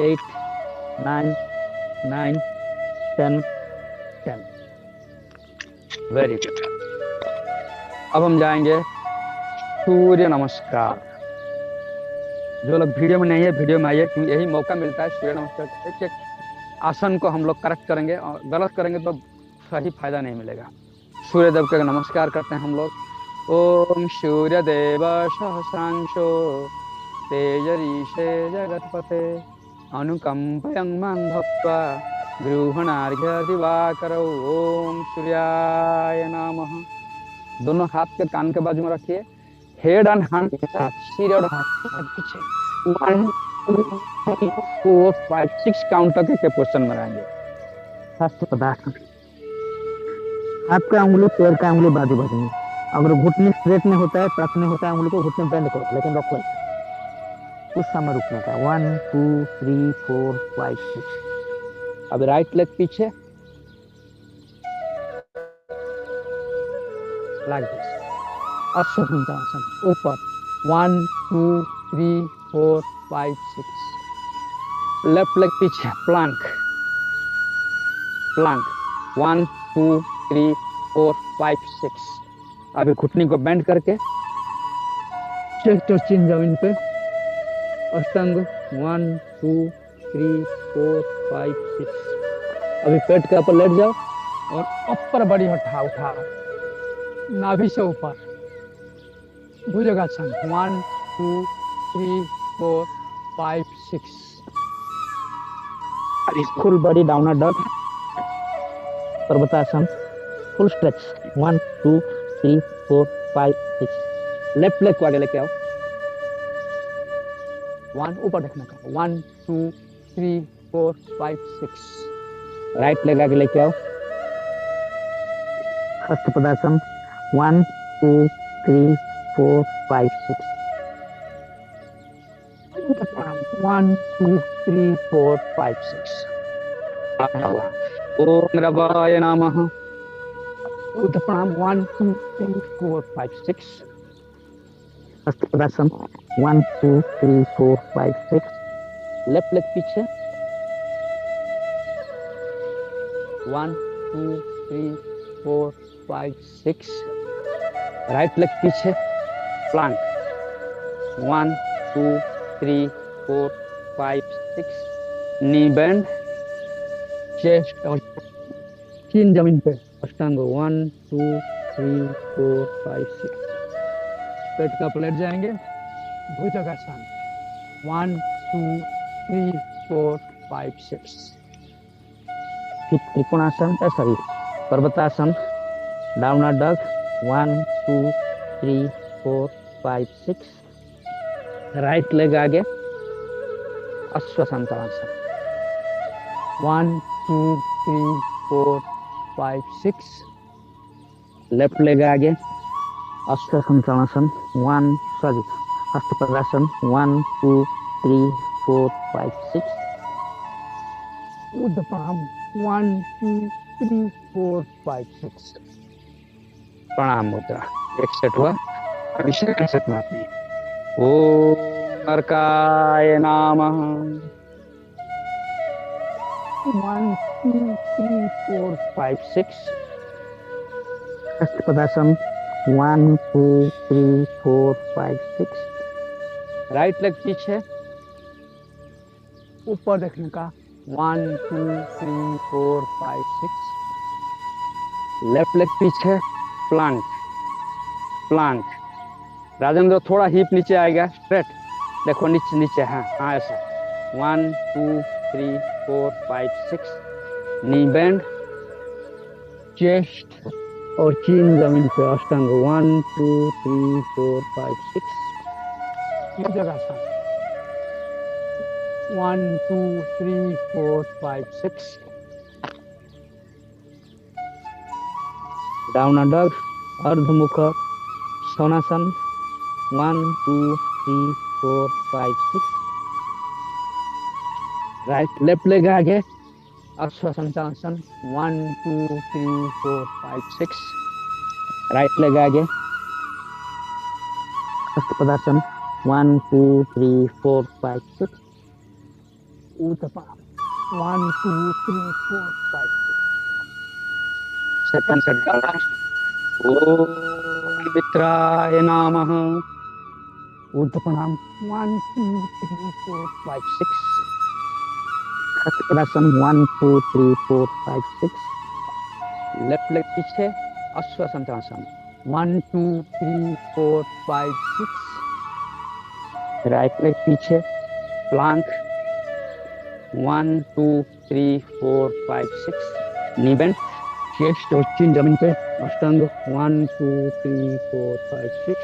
8 9 9 10 10। Very good. अब हम जाएंगे सूर्य नमस्कार। जो लोग वीडियो में नहीं है वीडियो में आइए, क्योंकि यही मौका मिलता है सूर्य नमस्कार। एक एक आसन को हम लोग करेक्ट करेंगे और गलत करेंगे तो सही फायदा नहीं मिलेगा। सूर्य देव का नमस्कार करते हैं हम लोग। ओम सूर्य देव सहस्रांशो तेजरीशे जगतपते अनुकंपयं मां भक्त्वा गृह्णार्घ्य दिवाकरौ। ओम सूर्याय नमः। दोनों हाथ के कान के बाजू में रखिए, हेड एंड हैंड के साथ, सिर और हाथ के साथ पीछे। 1 2 3 4 5 6 काउंट तक के पोजीशन में रहेंगे। फर्स्ट पदार्थ, हाथ का उंगली पैर का उंगली बाजू बढ़ेंगे। अगर घुटने स्ट्रेट में होता है, टच में होता है, उंगली को घुटने बेंड करो, लेकिन रखो कुछ समय रुकने का। 1 2 3 4 5 6। अब राइट लेग पीछे लाइक दिस। अश्वत्थासन ऊपर। 1 2 3 4 5 6। लेफ्ट लेग पीछे प्लांक प्लांक। 1 2 3 4 5 6। अभी घुटनी को बेंड करके चेस्ट और चिन जमीन पे। अष्टांग 1 2 3 4 5 6। अभी पेट के ऊपर लेट जाओ और ऊपर बड़ी उठा नाभि से ऊपर भुजंगासन। 1 2 3 4 5 6। अभी full body downward dog parvatasana full stretch. 1 2 3 4 5 6। Left leg को आगे लेके आओ। 1 ऊपर देखने का। 1 2 3 4 5 6। राइट लेग आगे लेके आओ। First पदासन 1 2 3 4 5 6। Utthara Pranam. 1, 2, 3, 4, 5, 6. Om Rabaya Namaha. Utthara Pranam. 1, 2, 3, 4, 5, 6. Hasta Padasana. 1, 2, 3, 4, 5, 6. Left leg पीछे. 1, 2, 3, 4, 5, 6. Right leg पीछे. Plank. 1, 2, 3, 4, 5, 6. Knee bend. Chest और chin जमीन पे. अष्टांग. 1, 2, 3, 4, 5, 6. पेट का पलट जाएंगे. भुजंगासन. 1, 2, 3, 4, 5, 6. फिर trikonasana. Sorry, parvatasana. Downward dog. 1, 2, 3, 4, 5, 6. Right leg आगे. अश्वसंतरासन. 1, 2, 3, 4, 5, 6. लेफ्ट लेग आगे. अश्वसंतरासन. 1, सॉरी, हस्तपद्मासन. 1, 2, 3, 4, 5, 6. Utthara Pranam. 1, 2, 3, 4, 5, 6. प्रणाम मुद्रा. एक सेट हुआ. अभी सेकंड सेट में आते हैं. ओम अर्काय नमः. 1, 2, 3, 4, 5, 6. हस्तपद्मासन. 1, 2, 3, 4, 5, 6. राइट लेग पीछे. ऊपर देखने का. 1, 2, 3, 4, 5, 6. लेफ्ट लेग पीछे. प्लांट. प्लांट. राजेंद्र थोड़ा हिप नीचे आएगा. स्ट्रेट. देखो नीचे नीचे. हाँ ऐसा. 1, 2, 3, 4, 5, 6. नी बेंड. चेस्ट और चीन जमीन पे. अष्टांग. 1, 2, 3, 4, 5, 6. Bhujangasana. 1, 2, 3, 4, 5, 6. Downward dog. अर्धमुख सोनासन. 1, 2, 3, 4, 5, 6. Right left leg आगे. अश्वसंतरासन. 1, 2, 3, 4, 5, 6. राइट लेग आगे. हस्तपद्मासन. 1, 2, 3, 4, 5, 6. Utthara Pranam. 1, 2, 3, 4, 5, 6. सेकंड सेट डालना. ओम मित्राय नमः. Utthara Pranam. 1, 2, 3, 4, 5, 6. हस्तपद्मासन. 1, 2, 3, 4, 5, 6. लेफ्ट लेग पीछे. अश्वसंतरासन. 1, 2, 3, 4, 5, 6. राइट लेग पीछे. प्लांक. 1, 2, 3, 4, 5, 6. नी बेंड. चेस्ट और चिन जमीन पे. अष्टांग. 1, 2, 3, 4, 5, 6.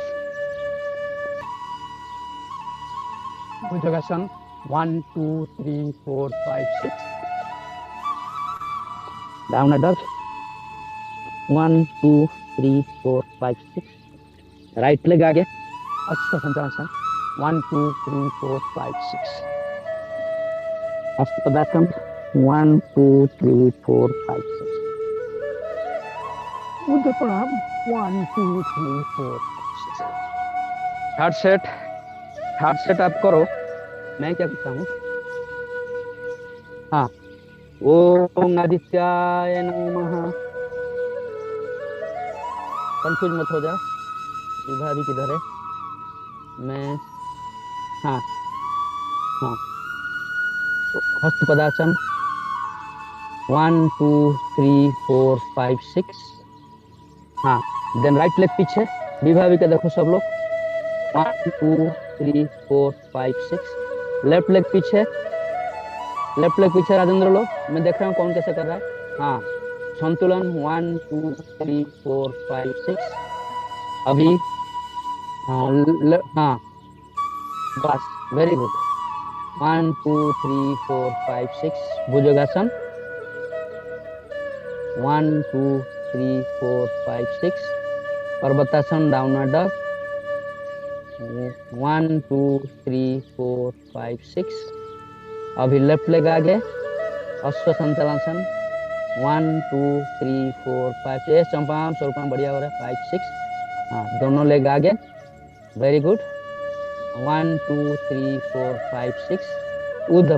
Bhujangasana. 1, 2, 3, 4, 5, 6. Downward dog. 1, 2, 3, 4, 5, 6. Right leg आगे. अश्वसंतरासन. 1, 2, 3, 4, 5, 6. हस्तपद्मासन. 1, 2, 3, 4, 5, 6. Utthara Pranam. 1, 2, 3, 4, 5, 6. Third set. Third set आप करो. मैं क्या करता हूँ. हाँ. ओम आदित्याय नमः. कंफ्यूज मत हो जा. विभा भी किधर है. मैं. हाँ हाँ. हस्तपद्मासन. 1, 2, 3, 4, 5, 6. हाँ. देन राइट लेग पीछे. विभा भी का देखो सब लोग. 1, 2, 3, 4, 5, 6. लेफ्ट लेग पीछे. लेफ्ट लेग पीछे राजेंद्र लोग. मैं देख रहा हूँ कौन कैसे कर रहा है. हाँ. संतुलन. 1, 2, 3, 4, 5, 6. अभी. हाँ हाँ. बस. Very good. 1, 2, 3, 4, 5, 6. Bhujangasana. 1, 2, 3, 4, 5, 6. Parvatasana. Downward dog. 1 2 3 4 5 6। अभी लेफ्ट लेग आगे, अश्व संचालन। 1 2 3 4 5 6। चंपाम स्वरूपम बढ़िया हो रहा है। 5 6। हाँ, दोनों लेग आगे, वेरी गुड। 1 2 3 4 5 6। ऊर्ध्व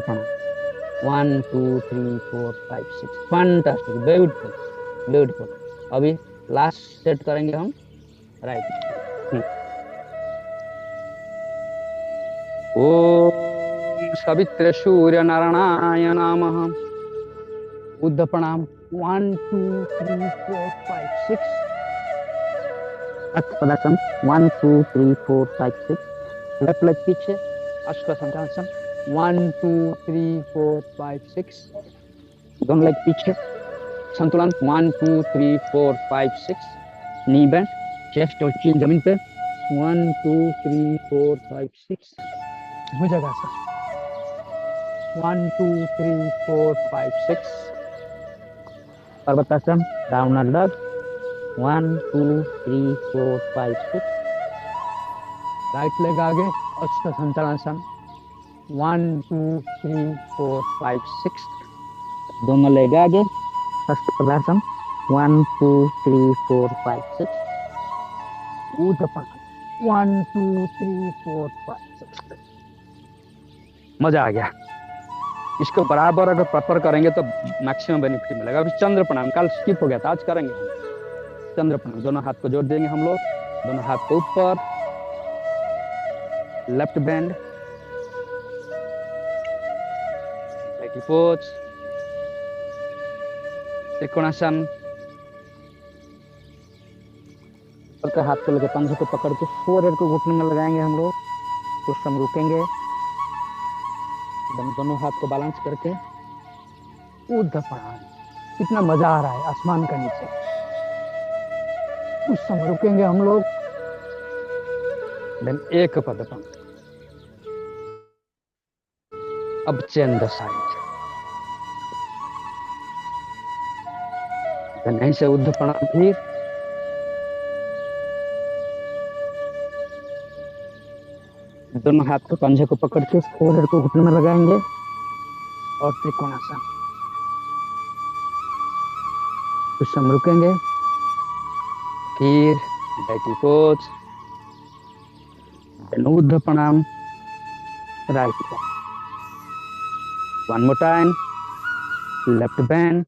1 2 3 4 5 6। Fantastic, beautiful beautiful. अभी लास्ट सेट करेंगे हम, राइट। ओम सवित्र सूर्य नारायण नमः। ऊर्ध्व प्रणाम। 1 2 3 4 5 6। अक्ष प्रदर्शन। 1 2 3 4 5 6। लेफ्ट लेग पीछे, अश्व संचालन। 1 2 3 4 5 6। दोनों लेग पीछे, संतुलन। 1 2 3 4 5 6। नी बेंड, चेस्ट और चीन जमीन पे। 1 2 3 4 5 6। Bhujangasana. 1 2 3 4 5 6। Parvatasana, downward dog. 1 2 3 4 5 6। Right leg आगे, अश्व संचालन। 1 2 3 4 5 6। दोनों लेग आगे, अश्व प्रदर्शन। 1 2 3 4 5 6। ऊर्ध्व 1 2 3 4 5 6। मजा आ गया। इसको बराबर अगर प्रॉपर करेंगे तो मैक्सिमम बेनिफिट मिलेगा। अभी चंद्र प्रणाम, कल स्किप हो गया था, आज करेंगे हम चंद्र प्रणाम। दोनों हाथ को जोड़ देंगे हम लोग, दोनों हाथ को ऊपर, left band, right pose, trikonasana. ऊपर के हाथ को लेकर पंजे को पकड़ के फोरहेड को घुटने में लगाएंगे हम लोग। कुछ समय रुकेंगे, दोनों हाथ को बैलेंस करके ऊर्ध्व प्रणाम। कितना मजा आ रहा है आसमान का नीचे। कुछ समय रुकेंगे हम लोग, देन एक पदम। अब चेन द साइड, देन ऐसे ऊर्ध्व प्रणाम। फिर दोनों हाथ को पंजे को पकड़ के फोरहेड को घुटने में लगाएंगे और त्रिकोणासन। कुछ समय रुकेंगे, फिर बैठी पोज, देन ऊर्ध्व प्रणाम, राइट पैर। One more time, left band,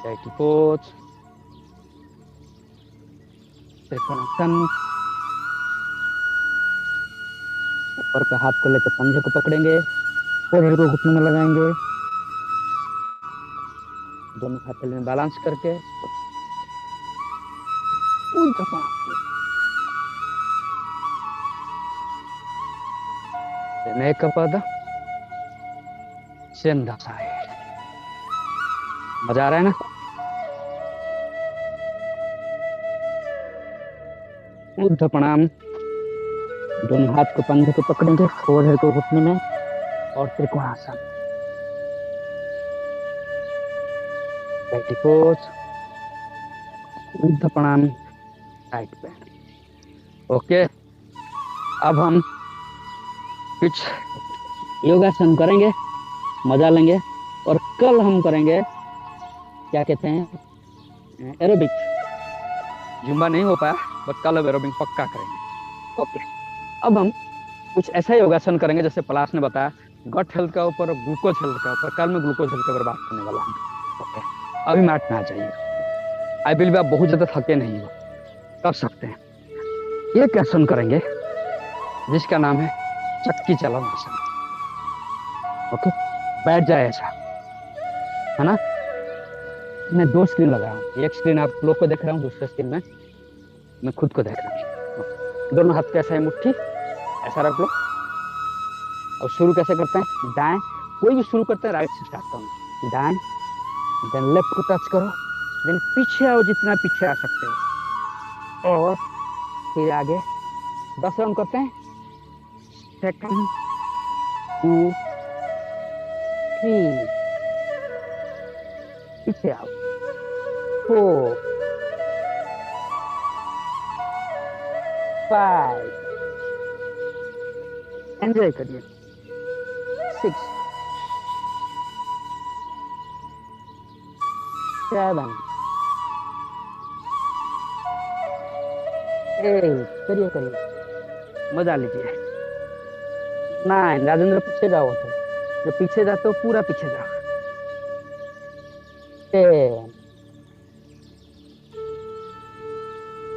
बैठी पोज, त्रिकोणासन। ऊपर के हाथ को लेकर पंजे को पकड़ेंगे, फोरहेड को घुटने में लगाएंगे, दोनों हाथ में बैलेंस करके ऊर्ध्व प्रणाम। एक पद, चेन द साइड। मजा आ रहा है ना? ऊर्ध्व प्रणाम। दोनों हाथ को पंजे को पकड़ेंगे, फोरहेड को घुटने में और त्रिकोणासन। बैठी पोज, ऊर्ध्व प्रणाम, राइट पैर। ओके, अब हम कुछ योगासन करेंगे, मजा लेंगे। और कल हम करेंगे, क्या कहते हैं, एरोबिक। जुम्बा नहीं हो पाया, बट कल एरोबिक पक्का करेंगे। ओके, अब हम कुछ ऐसा योगासन करेंगे जैसे पलाश ने बताया, गट हेल्थ का ऊपर और ग्लूकोज हेल्थ का ऊपर। कल मैं ग्लूकोज हेल्थ के ऊपर बात करने वाला हूँ। ओके, अभी मैट में आ जाइए। आई बिलीव आप बहुत ज्यादा थके नहीं हो, कर सकते हैं। एक आसन करेंगे जिसका नाम है चक्की चलन आसन। ओके, बैठ जाए ऐसा, है ना? मैं दो स्क्रीन लगा रहा हूँ, एक स्क्रीन आप लोग को देख रहा हूँ, दूसरे स्क्रीन में मैं खुद को देख रहा हूँ। दोनों हाथ कैसा है, मुट्ठी ऐसा रख लो। और शुरू कैसे करते हैं, दाएं। कोई भी शुरू करते हैं राइट से स्टार्ट करो, दाएं, देन लेफ्ट को टच करो, देन पीछे आओ जितना पीछे आ सकते हो, और फिर आगे 10 राउंड करते हैं। सेकंड, 2 3, पीछे आओ, 4, 5, एंजॉय करिए, 6, 7, 8, करिए करिए, मजा लीजिए, 9, राजेंद्र पीछे जाओ, तो जब पीछे जाते हो पूरा पीछे जाओ, 10,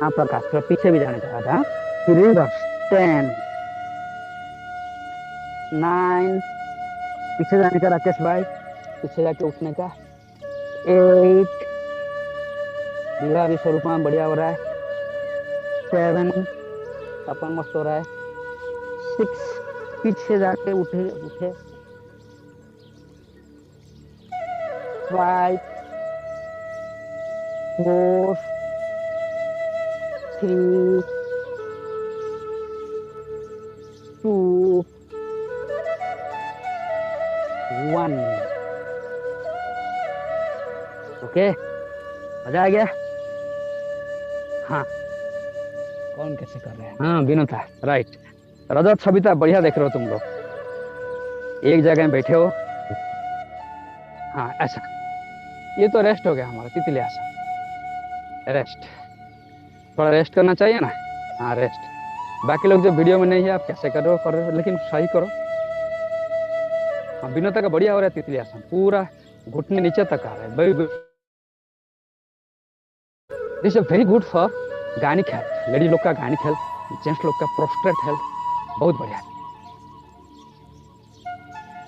हाँ प्रकाश थोड़ा पीछे भी जाने का था, रिवर्स, 10, 9, पीछे जाने का राकेश भाई, पीछे जाके उठने का, 8, विवाह विश्वरूप बढ़िया हो रहा है, 7, तपन मस्त हो रहा है, 6, पीछे जाके उठे उठे, 5, 4, 3, 2, 1, ओके, मजा आ गया। हाँ, कौन कैसे कर रहे हैं? हाँ विनोद है, राइट, रजत सविता बढ़िया देख रहे हो तुम लोग, एक जगह में बैठे हो, हाँ ऐसा, ये तो रेस्ट हो गया हमारा तितली आसन, रेस्ट, थोड़ा रेस्ट करना चाहिए ना, हाँ रेस्ट, बाकी लोग जो वीडियो में नहीं है आप कैसे कर रहे हो, लेकिन सही करो। हाँ विनोद का बढ़िया हो रहा है तितली आसन, पूरा घुटने नीचे तक आ रहा है, very good, this is very good for gynaec health, lady लोग का गायनिक हेल्थ, जेंट्स लोग का प्रोस्टेट हेल्थ, बहुत बढ़िया।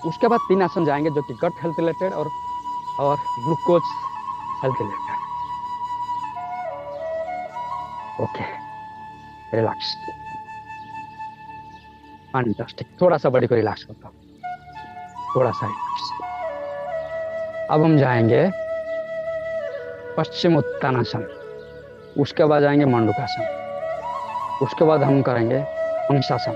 उसके बाद 3 आसन जाएंगे जो कि गट हेल्थ रिलेटेड और glucose health related. Okay, relax, fantastic, थोड़ा सा बॉडी को रिलैक्स करता हूँ, थोड़ा सा रिलैक्स। अब हम जाएंगे पश्चिम उत्तानासन, उसके बाद जाएंगे मंडूकासन, उसके बाद हम करेंगे हंसासन,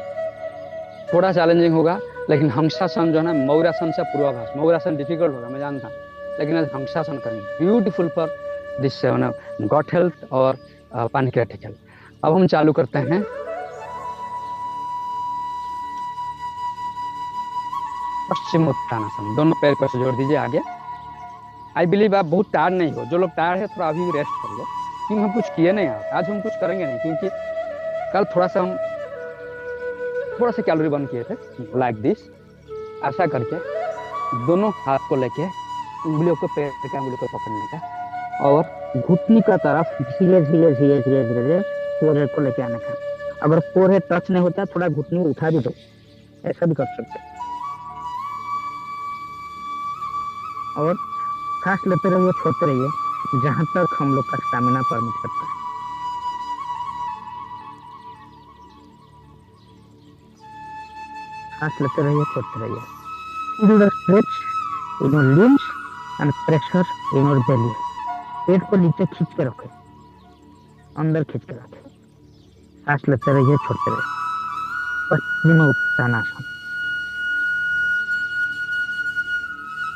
थोड़ा चैलेंजिंग होगा, लेकिन हंसासन जो है ना मौरासन से पूर्वाभास, मौरासन डिफिकल्ट होगा मैं जानता हूँ, लेकिन आज हंसासन करेंगे, beautiful for this got health और पैनक्रियाटिक हेल्थ। अब हम चालू करते हैं पश्चिम उत्तानासन, दोनों पैर पर से जोड़ दीजिए आगे। आई बिलीव आप बहुत टायर्ड नहीं हो, जो लोग टायर्ड है थोड़ा अभी भी रेस्ट कर लो, क्योंकि हम कुछ किए नहीं आज हम कुछ करेंगे नहीं, क्योंकि कल थोड़ा सा कैलोरी बर्न किए थे, लाइक दिस, ऐसा करके दोनों हाथ को लेके उंगलियों को, पैर के उंगलियों को पकड़ने का और घुटनी का तरफ धीरे धीरे धीरे धीरे धीरे फोरहेड को लेके आने का। अगर फोरहेड टच नहीं होता थोड़ा घुटनी उठा भी दो, ऐसा भी कर सकते, और सांस लेते रहिए, छोड़ते रहिए जहां तक हम लोग का स्टैमिना परमिट करता है। सांस लेते रहिए, छोड़ते रहिए, feel the stretch in your limbs and pressure in your belly, पेट को नीचे खींच के रखें, अंदर खींच के रखें, सांस लेते रहिए, छोड़ते रहिए। पश्चिम उत्तानासन,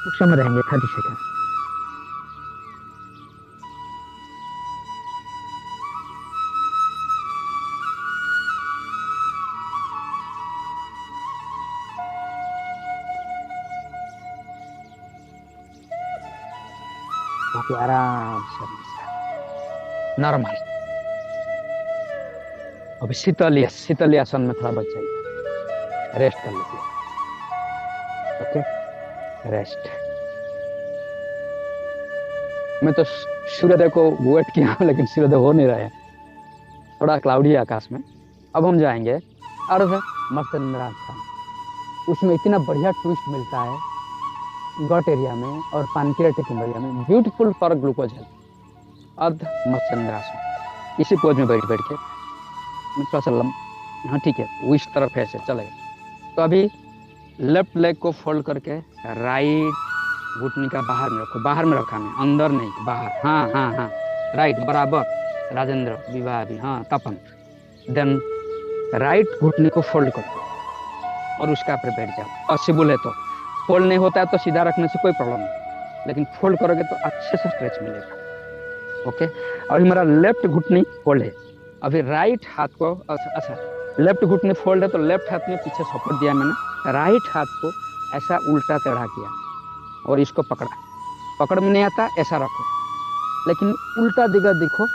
कुछ समय रहेंगे, 30 सेकंड। आराम से नॉर्मल। अभी शीतली आसन में थोड़ा बच जाइए, रेस्ट कर लीजिए, ओके, रेस्ट। मैं तो सूर्योदय को वेट किया हूं, लेकिन सूर्योदय हो नहीं रहा है, थोड़ा क्लाउडी है आकाश में। अब हम जाएंगे अर्ध मत्स्येंद्रासन, उसमें इतना बढ़िया ट्विस्ट मिलता है गट एरिया में और पैनक्रियाटिक एरिया में, ब्यूटीफुल फॉर ग्लूकोज हेल्थ। अर्ध मत्स्येंद्रासन, इसी पोज में बैठ के मैं थोड़ा सा हाँ ठीक है, वो इस तरफ ऐसे चलेगा। तो अभी लेफ्ट लेग को फोल्ड करके राइट घुटने का बाहर में रखो, बाहर में रखा नहीं, अंदर नहीं, बाहर, हाँ हाँ हाँ, राइट बराबर, राजेंद्र विवाह भी, हाँ तपन। देन राइट घुटने को फोल्ड करो और उसका पर बैठ जाओ, पॉसिबल है तो। फोल्ड नहीं होता है तो सीधा रखने से कोई प्रॉब्लम नहीं, लेकिन फोल्ड करोगे तो अच्छे से स्ट्रेच मिलेगा, ओके। और हमारा लेफ्ट घुटनी फोल्ड है, अभी राइट हाथ को अच्छा लेफ्ट घुटने फोल्ड है तो लेफ्ट हाथ में पीछे सपोर्ट दिया मैंने, राइट हाथ को ऐसा उल्टा टेढ़ा किया और इसको पकड़ा। पकड़ में नहीं आता ऐसा रखो, लेकिन उल्टा दिखा देखो,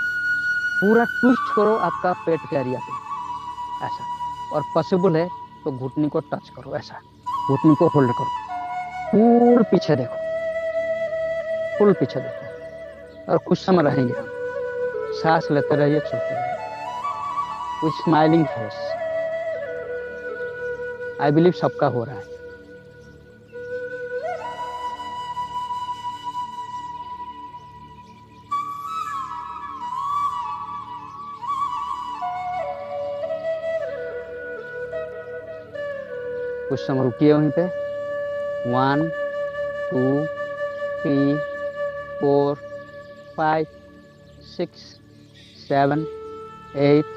पूरा ट्विस्ट करो आपका पेट के एरिया पे ऐसा, और पॉसिबल है तो घुटने को टच करो ऐसा, घुटने को होल्ड करो, फुल पीछे देखो, फुल पीछे देखो, और कुछ समय रहेंगे हम, सांस लेते रहिए, छोड़ते रहिए, with smiling face. I believe सबका हो रहा है। कुछ समय रुकिए वहीं पे। 1 2 3 4 5 6 7 8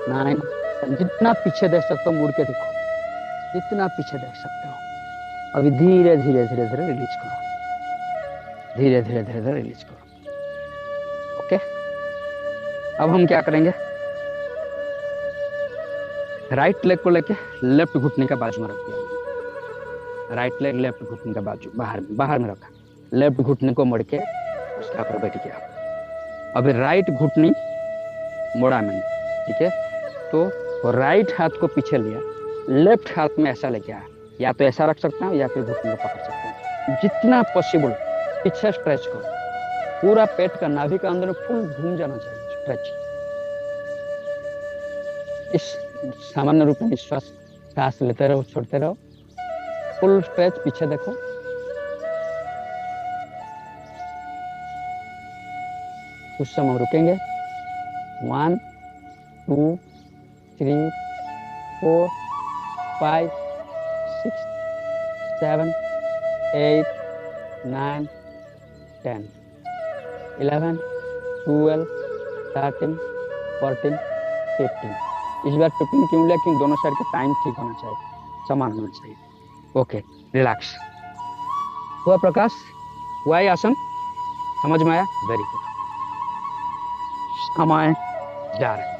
9 10। जितना पीछे देख सकते हो मुड़ के देखो, जितना पीछे देख सकते हो। अभी धीरे धीरे धीरे धीरे रिलीज करो, धीरे धीरे धीरे धीरे रिलीज करो। ओके, अब हम क्या करेंगे, राइट लेग को लेके लेफ्ट घुटने का बाजू में रख दिया। राइट लेग लेफ्ट घुटने का बाजू बाहर में रखा, लेफ्ट घुटने को मोड़ के उसके ऊपर बैठ गया। अभी राइट घुटनी मोड़ा मैंने, ठीक है, तो राइट हाथ को पीछे लिया, लेफ्ट हाथ में ऐसा लेके आया, या तो ऐसा रख सकता हूँ या फिर घुटने को पकड़ सकता हूँ। जितना पॉसिबल पीछे स्ट्रेच करो, पूरा पेट का नाभि का अंदर फुल घूम जाना चाहिए, स्ट्रेच। इस सामान्य रूप में निश्वास सांस लेते रहो, छोड़ते रहो, फुल स्ट्रेच, पीछे देखो। कुछ समय रुकेंगे। 1 2 3 4 5 6 7 8 9 10 11 12 13 14 15। इस बार 15 क्यों लिया, क्योंकि दोनों साइड का टाइम ठीक होना चाहिए, समान होना चाहिए। ओके, रिलैक्स हुआ प्रकाश, हुआ ये आसन, समझ में आया? Very good. समय जा रहे हैं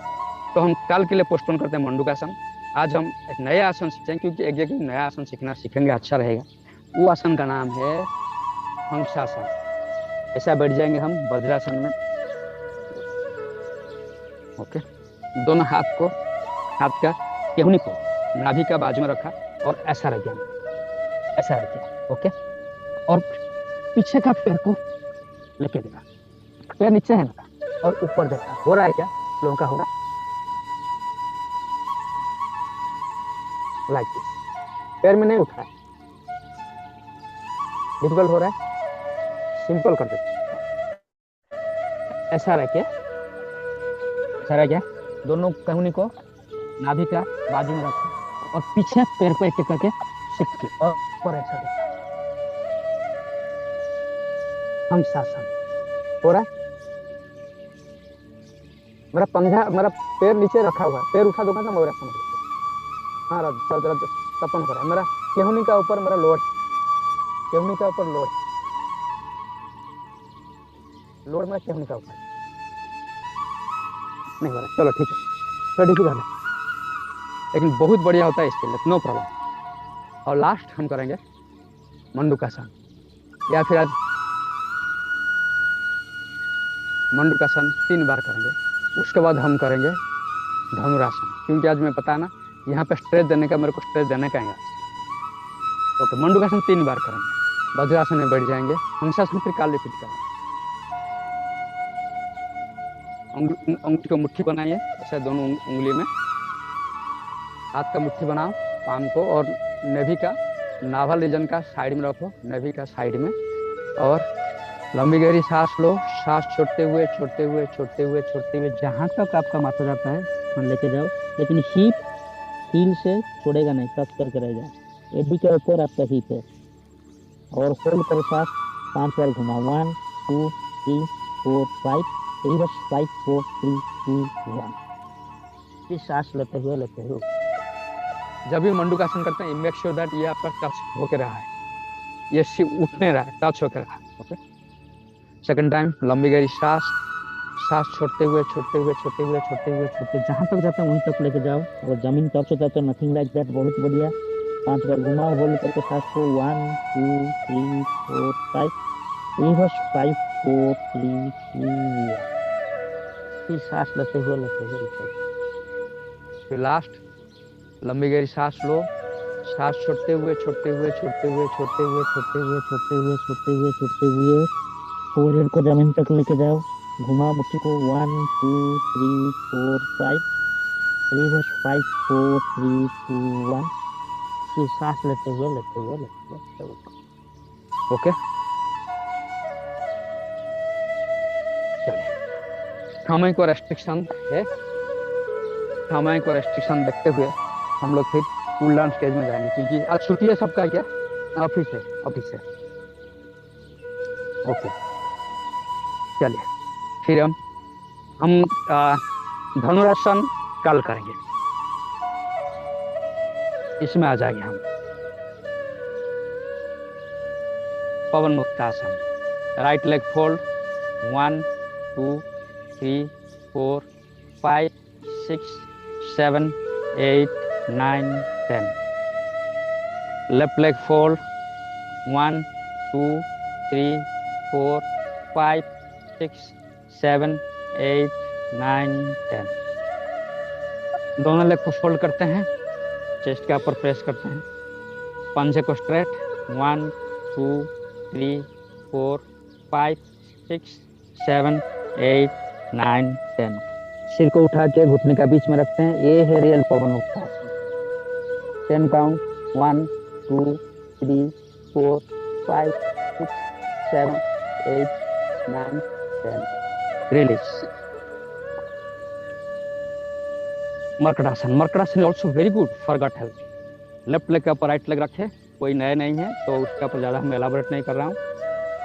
तो हम कल के लिए पोस्टपोन करते हैं मंडूकासन। आज हम एक नया आसन सीखते हैं, क्योंकि एक जगह नया आसन सीखेंगे अच्छा रहेगा। वो आसन का नाम है हंसासन। ऐसा बैठ जाएंगे हम वज्रासन में। ओके, दोनों हाथ का केहनी को नाभि का बाजू में रखा और ऐसा रख दिया, ऐसा रख दिया। ओके, और पीछे का पैर को लेके देखा, पैर नीचे है ना, और ऊपर देखा। हो रहा है क्या लोगों का? हो रहा है लाइक दिस, पैर में नहीं उठ रहा है, डिफिकल्ट हो रहा है, सिंपल कर देते। ऐसा रखे, ऐसा रखे, दोनों कहनी को नाभि का बाजू में रखो और पीछे पैर को एक एक करके शिफ्ट किया और ऊपर ऐसा देखा। हम शासन हो रहा है। मेरा पंजा, मेरा पैर नीचे रखा हुआ है, पैर उठा दूंगा ना मेरा समझ। हाँ तपन हो रहा है। मेरा केहनी का ऊपर मेरा लोड, केहनी का ऊपर लोड मेरा केहनी का ऊपर नहीं हो रहा। चलो ठीक है, थोड़ा डिफिकल्ट है, लेकिन बहुत बढ़िया होता है इसके लिए, नो प्रॉब्लम। और लास्ट हम करेंगे मंडूकासन, या फिर आज मंडूकासन 3 बार करेंगे। उसके बाद हम करेंगे धनुरासन, क्योंकि आज मैं पता ना यहाँ पे स्ट्रेच देने का, मेरे को स्ट्रेच देने का ही आज। ओके, मंडूकासन 3 बार करेंगे, वज्रासन में बैठ जाएंगे, हंसासन फिर काल रिपीट करेंगे। अंगूठी को मुट्ठी बनाइए, ऐसे दोनों उंगली में हाथ का मुट्ठी बनाओ, पाम को, और नेभी का नाभल रीजन का साइड में रखो, नेभी का साइड में, और लंबी गहरी सांस लो। सांस छोड़ते हुए छोड़ते हुए छोड़ते हुए छोड़ते हुए जहाँ तक आपका माथा जाता है वहाँ लेके जाओ, लेकिन हीप हील से छोड़ेगा नहीं, टच करके रहेगा। एडी के ऊपर आपका हीप है, और होल्ड करो सांस 5 बार घुमाओ। 1 2 3 4 5, यही बस 5 4 3 2 1। फिर सांस लेते हुए जब भी मंडूकासन करते हैं, मेक श्योर दैट ये आपका टच होके रहा है, ये सिर्फ उठने रहा है, टच होकर रहा है। ओके, सेकंड टाइम लंबी गहरी सांस, सांस छोड़ते हुए छोड़ते हुए छोड़ते हुए छोड़ते हुए छोड़ते, जहां तक जाते हैं वहीं तक लेके जाओ। और जमीन टच होता है तो नथिंग लाइक दैट, बहुत बढ़िया। 5 बार घुमाओ होल्ड करके सांस को, 1 2 3 4 5। रिवर्स 5 4 3 2 1। फिर सांस लेते हुए लेते हुए लेते हुए, फिर लास्ट लंबी गहरी सांस लो। सांस छोड़ते हुए छोड़ते हुए छोड़ते हुए छोड़ते हुए छोड़ते हुए छोड़ते हुए छोड़ते हुए छोड़ते हुए फोरहेड को जमीन तक लेके जाओ। घुमाओ मुट्ठी को, 1 2 3 4 5। रिवर्स 5 4 3 2 1। फिर सांस लेते हुए लेते हुए लेते हुए लेते हुए। ओके, चलिए। समय को रेस्ट्रिक्शन है, समय को रेस्ट्रिक्शन देखते हुए हम लोग फिर कूल डाउन स्टेज में जाएंगे, क्योंकि आज छुट्टी है सबका क्या, ऑफिस है, ऑफिस है। ओके, चलिए फिर हम धनुरासन कल करेंगे, इसमें आ जाएंगे हम। पवन muktasana, right leg fold, 1 2 3 4 5 6 7 8 9 10। Left leg fold, 1 2 3 4 5 6 7 8 9 10। दोनों लेग को फोल्ड करते हैं, चेस्ट के ऊपर प्रेस करते हैं, पंजे को स्ट्रेट, 1 2 3 4 5 6 7 8 9 10। सिर को उठा के घुटने का बीच में रखते हैं, ये है real Pawan muktasana. 10 count, 1 2 3 4 5 6 7 8 9 10। Release. Markatasana, markatasana also very good for gut health. Left leg के ऊपर राइट लेग रखे, कोई नया नहीं है तो उसके ऊपर ज्यादा हम एलाबोरेट नहीं कर रहा हूँ।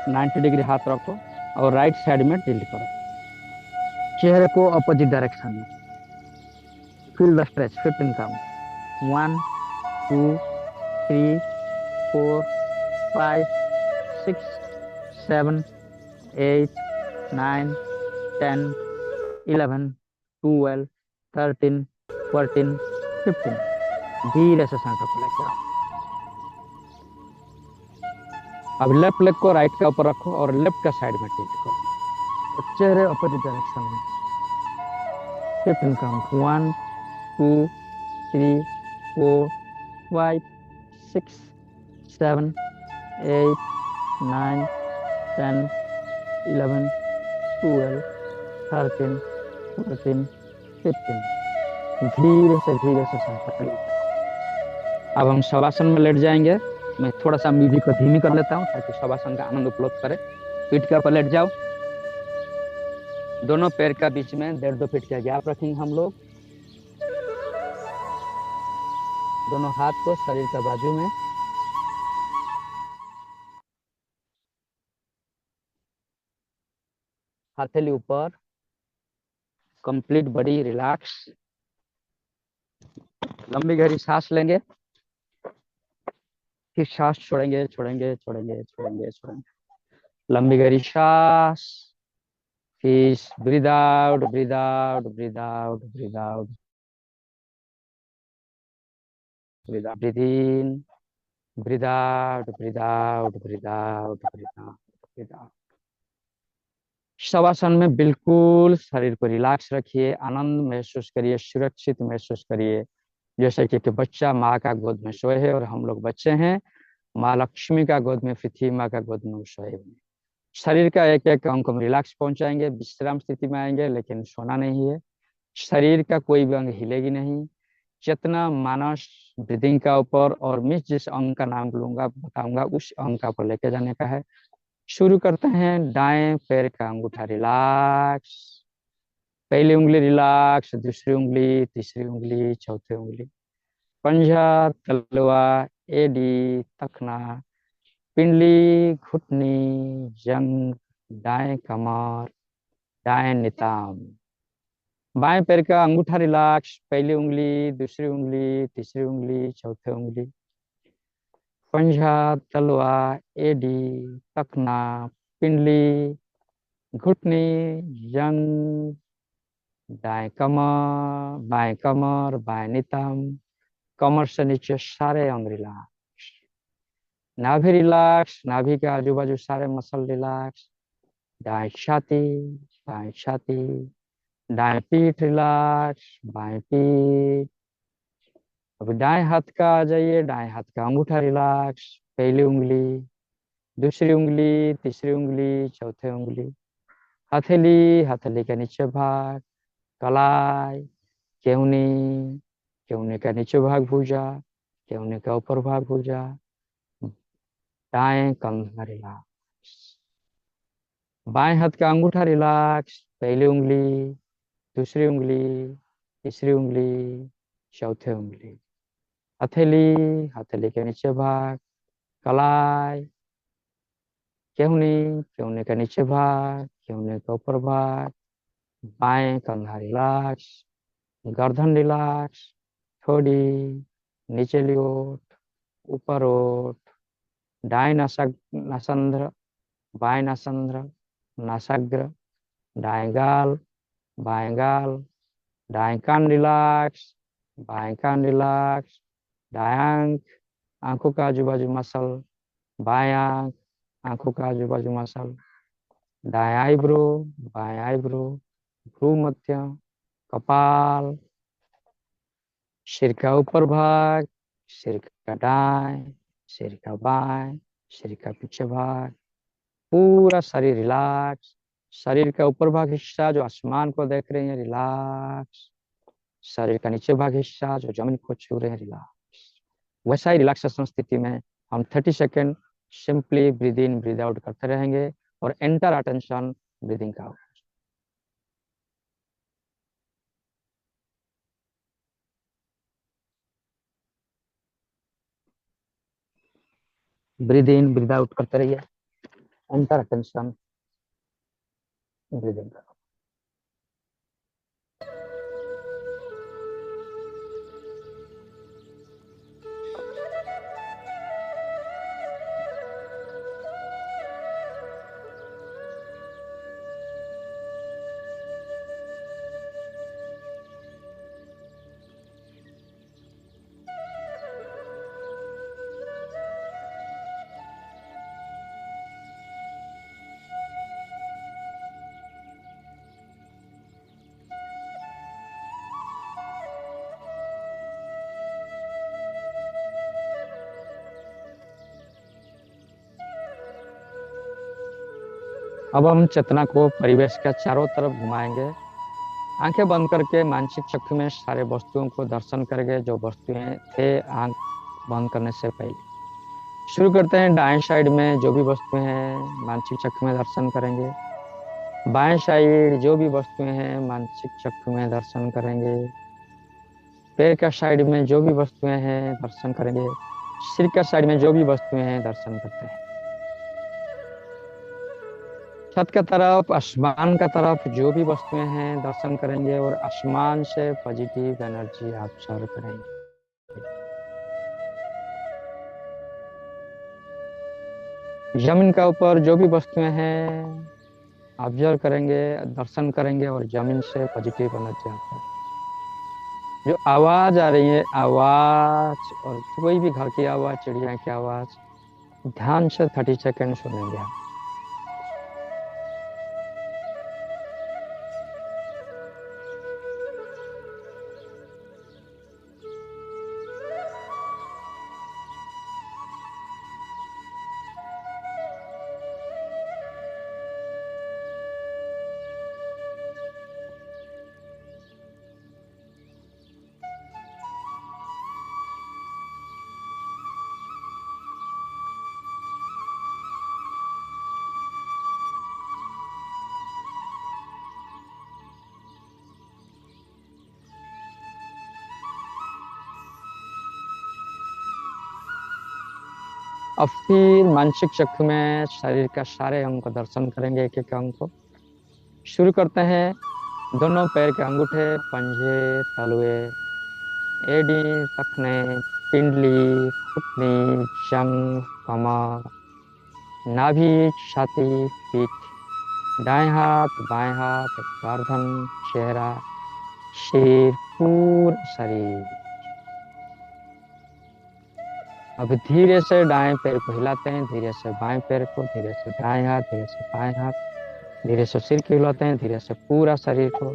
90 डिग्री हाथ रखो और राइट साइड में टिल्ट करो, चेहरे को अपोजिट डायरेक्शन में। Feel the stretch, 15 count, 1 2 3 4 5 6 7 8 9 10 11 12 13 14 15। धीरे से सांसों को लेकर आओ। अब लेफ्ट लेग को राइट के ऊपर रखो और लेफ्ट का साइड में टिल्ट करो और चेहरे अपोजिट डायरेक्शन में। 15 काउंट, 1 2 3 4 5 6 7 8 9 10 11 12 13 14 15। धीरे से सांसों को लेकर। अब हम शवासन में लेट जाएंगे। मैं थोड़ा सा म्यूजिक को धीमी कर लेता हूँ ताकि शवासन का आनंद उपलब्ध करें। पीठ के ऊपर लेट जाओ, दोनों पैर का बीच में 1.5-2 फीट का गैप रखेंगे हम लोग। दोनों हाथ को शरीर का बाजू में, हथेली ऊपर, कंप्लीट बॉडी रिलैक्स। लंबी गहरी सांस लेंगे, फिर सांस छोड़ेंगे छोड़ेंगे छोड़ेंगे छोड़ेंगे छोड़ेंगे। लंबी गहरी सांस, फिर breathe out breathe out breathe out breathe out breathe out, breathe in, breathe out breathe out breathe out breathe out breathe out. Shavasana में बिल्कुल शरीर को रिलैक्स रखिए, आनंद महसूस करिए, सुरक्षित महसूस करिए, जैसे कि बच्चा माँ का गोद में सोए है और हम लोग बच्चे हैं माँ लक्ष्मी का गोद में, पृथ्वी माँ का गोद में सोए हुए। शरीर का एक एक अंग को हम रिलैक्स पहुंचाएंगे, विश्राम स्थिति में आएंगे, लेकिन सोना नहीं है। शरीर का कोई भी अंग हिलेगी नहीं। चेतना मानस ब्रीदिंग का ऊपर, और मैं जिस अंग का नाम लूंगा बताऊंगा उस अंग का ऊपर लेके जाने का है। शुरू करते हैं। दाएं पैर का अंगूठा रिलैक्स, पहली उंगली रिलैक्स, दूसरी उंगली, तीसरी उंगली, चौथी उंगली। पंजा, तलवा, एडी, तखना, पिंडली, घुटनी, जंग, दाएं कमर, दाएं नितंब। बाएं पैर का अंगूठा रिलैक्स, पहली उंगली, दूसरी उंगली, तीसरी उंगली, चौथी उंगली। पंजा, तलवा, एडी, तखना, पिंडली, घुटने, जंग, दाएं कमर, बाएं कमर, बाएं नितंब, कमर से नीचे सारे अंग रिलैक्स। नाभि रिलैक्स, नाभि के आजू बाजू सारे मसल रिलैक्स। दाएं छाती, बाएं छाती, दाएं पीठ रिलैक्स, बाएं पीठ। अभी दाएं हाथ का आ जाइए, दाएं हाथ का अंगूठा रिलैक्स, पहली उंगली, दूसरी उंगली, तीसरी उंगली, चौथी उंगली, हथेली, हथेली का नीचे भाग, कलाई, केहनी, केहनी का नीचे भाग भुजा, केहनी का ऊपर भाग भुजा, दाएं कंधा रिलैक्स, बाएं हाथ का अंगूठा रिलैक्स, पहली उंगली, दूसरी उंगली, तीसरी उंगली, चौथी उंगली, हथेली, हथेली के नीचे भाग, कलाई, केहनी, केहनी का नीचे भाग, केहनी का ऊपर भाग, बाएं कंधा रिलैक्स, गर्दन रिलैक्स, थोड़ी नीचे लियोट, ऊपर ओट, दाएं नासाग्र, बाएं नासाग्र, नासाग्र, दाएं गाल, बाएं गाल, दाएं कान रिलैक्स, बाएं कान रिलैक्स, दाएं आंख, आंखों का आजू बाजू मसल, बाएं आंख, आंखों का आजू बाजू मसल, दाएं आईब्रो, बाएं आईब्रो, भ्रू मध्य, कपाल, सिर का ऊपर भाग, सिर का दाएं, सिर का बाएं, सिर का पीछे भाग, पूरा शरीर रिलैक्स। शरीर का ऊपर भाग हिस्सा जो आसमान को देख रहे हैं रिलैक्स, शरीर का नीचे भाग हिस्सा जो जमीन को छू रहे हैं रिलैक्स। वैसा ही रिलैक्सेशन स्थिति में हम 30 second simply breathe in breathe out करते रहेंगे और एंटर अटेंशन ब्रीदिंग का। ब्रीद इन ब्रीद आउट करते रहिए, एंटर अटेंशन ब्रीदिंग का। अब हम चेतना को परिवेश के चारों तरफ घुमाएंगे। आंखें बंद करके मानसिक चक्षु में सारे वस्तुओं को दर्शन करेंगे जो वस्तुएं थे आंख बंद करने से पहले। शुरू करते हैं दाएं साइड में जो भी वस्तुएं हैं मानसिक चक्षु में दर्शन करेंगे। बाएं साइड जो भी वस्तुएं हैं मानसिक चक्षु में दर्शन करेंगे। पैर का साइड में जो भी वस्तुएं हैं दर्शन करेंगे। सिर का साइड में जो भी वस्तुएं हैं दर्शन करते हैं। छत का तरफ, आसमान का तरफ जो भी वस्तुएं हैं दर्शन करेंगे और आसमान से पॉजिटिव एनर्जी ऑब्जर्व करेंगे। जमीन का ऊपर जो भी वस्तुएं हैं ऑब्जर्व करेंगे, दर्शन करेंगे और जमीन से पॉजिटिव एनर्जी ऑब्जर्व। जो आवाज आ रही है, आवाज और कोई भी घर की आवाज, चिड़िया की आवाज, ध्यान से 30 सेकेंड सुनेंगे हम। अब फिर मानसिक चक्षु में शरीर का सारे अंग को दर्शन करेंगे, एक एक अंग को। शुरू करते हैं दोनों पैर के अंगूठे, पंजे, तलवे, एड़ी, टखने, पिंडली, घुटने, जंग, कमर, नाभि, छाती, पीठ। दाएं हाथ, बाएं हाथ, गर्दन, चेहरा, सिर, पूरा शरीर। अब धीरे से दाएं पैर को हिलाते हैं, धीरे से बाएं पैर को, धीरे से दाएं हाथ, धीरे से बाएं हाथ, धीरे से सिर को हिलाते हैं, धीरे से पूरा शरीर को।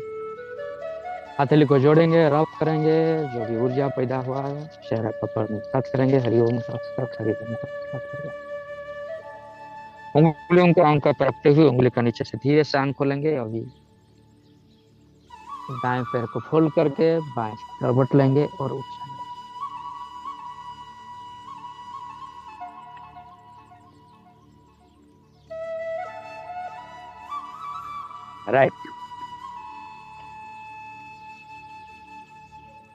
हथेली को जोड़ेंगे, रब करेंगे, जो भी ऊर्जा पैदा हुआ है चेहरा पर मुस्कुराहट करेंगे, हरिओम तत्सत, हरिओम तत्सत। उंगलियों को आंख पर रखते हुए उंगली का नीचे से धीरे से आंख खोलेंगे। अभी दाएं पैर को फोल्ड करके बाएं करवट लेंगे और उठ जाएंगे। Right,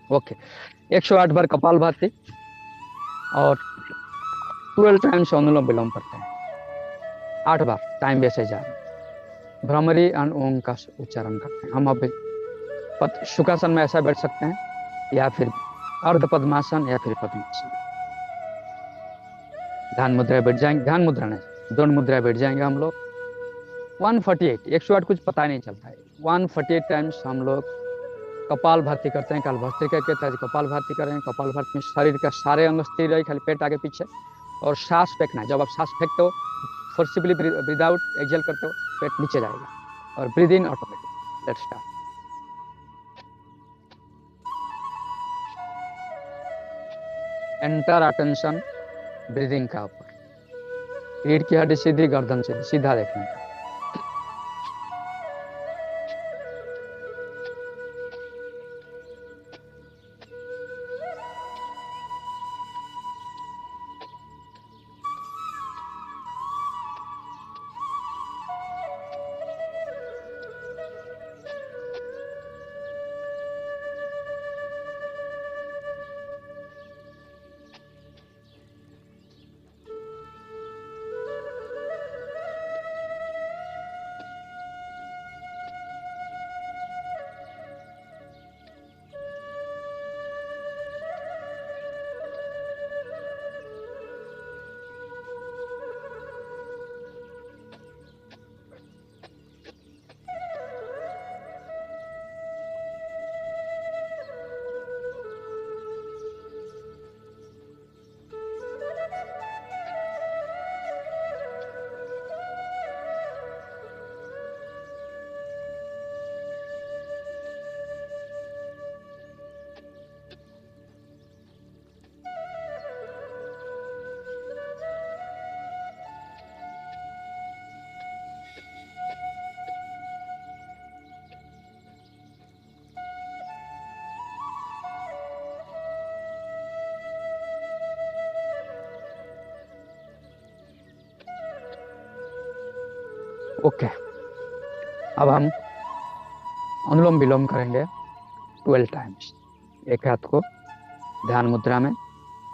okay. 108 बार कपालभाति और 12 टाइम्स अनुलोम विलोम करते हैं। 8 बार टाइम वैसे जा रहा है। भ्रामरी एंड ओम का उच्चारण करते हैं। हम अब सुखासन में ऐसा बैठ सकते हैं, या फिर अर्ध पद्मासन, या फिर पद्मासन। ध्यान मुद्रा बैठ जाएंगे, ध्यान मुद्रा नहीं, दोनों मुद्रा बैठ जाएंगे हम लोग। 148, 108 कुछ पता नहीं चलता है। 148 टाइम्स हम लोग कपाल भाती करते हैं। भस्त्रिका के तहत कपाल भाती करें। कपाल भाती में शरीर का सारे अंग स्थिर रहे, खाली पेट आगे पीछे, और सांस फेंकना है। जब आप सांस फेंकते हो, फोर्सिबली ब्रीद आउट, एक्सहेल करते हो, पेट नीचे जाएगा, और breathe in automatic. Let's start. Enter attention breathing का ऊपर, रीढ़ की हड्डी सीधी, गर्दन सीधी, सीधा देखने का। ओके, अब हम अनुलोम विलोम करेंगे 12 टाइम्स। एक हाथ को ध्यान मुद्रा में,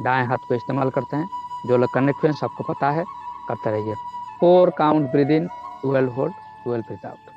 दाएं हाथ को इस्तेमाल करते हैं। जो लोग कनेक्ट हुए सबको पता है, करते रहिए। 4 count breathe in, 12 hold, 12 breathe out.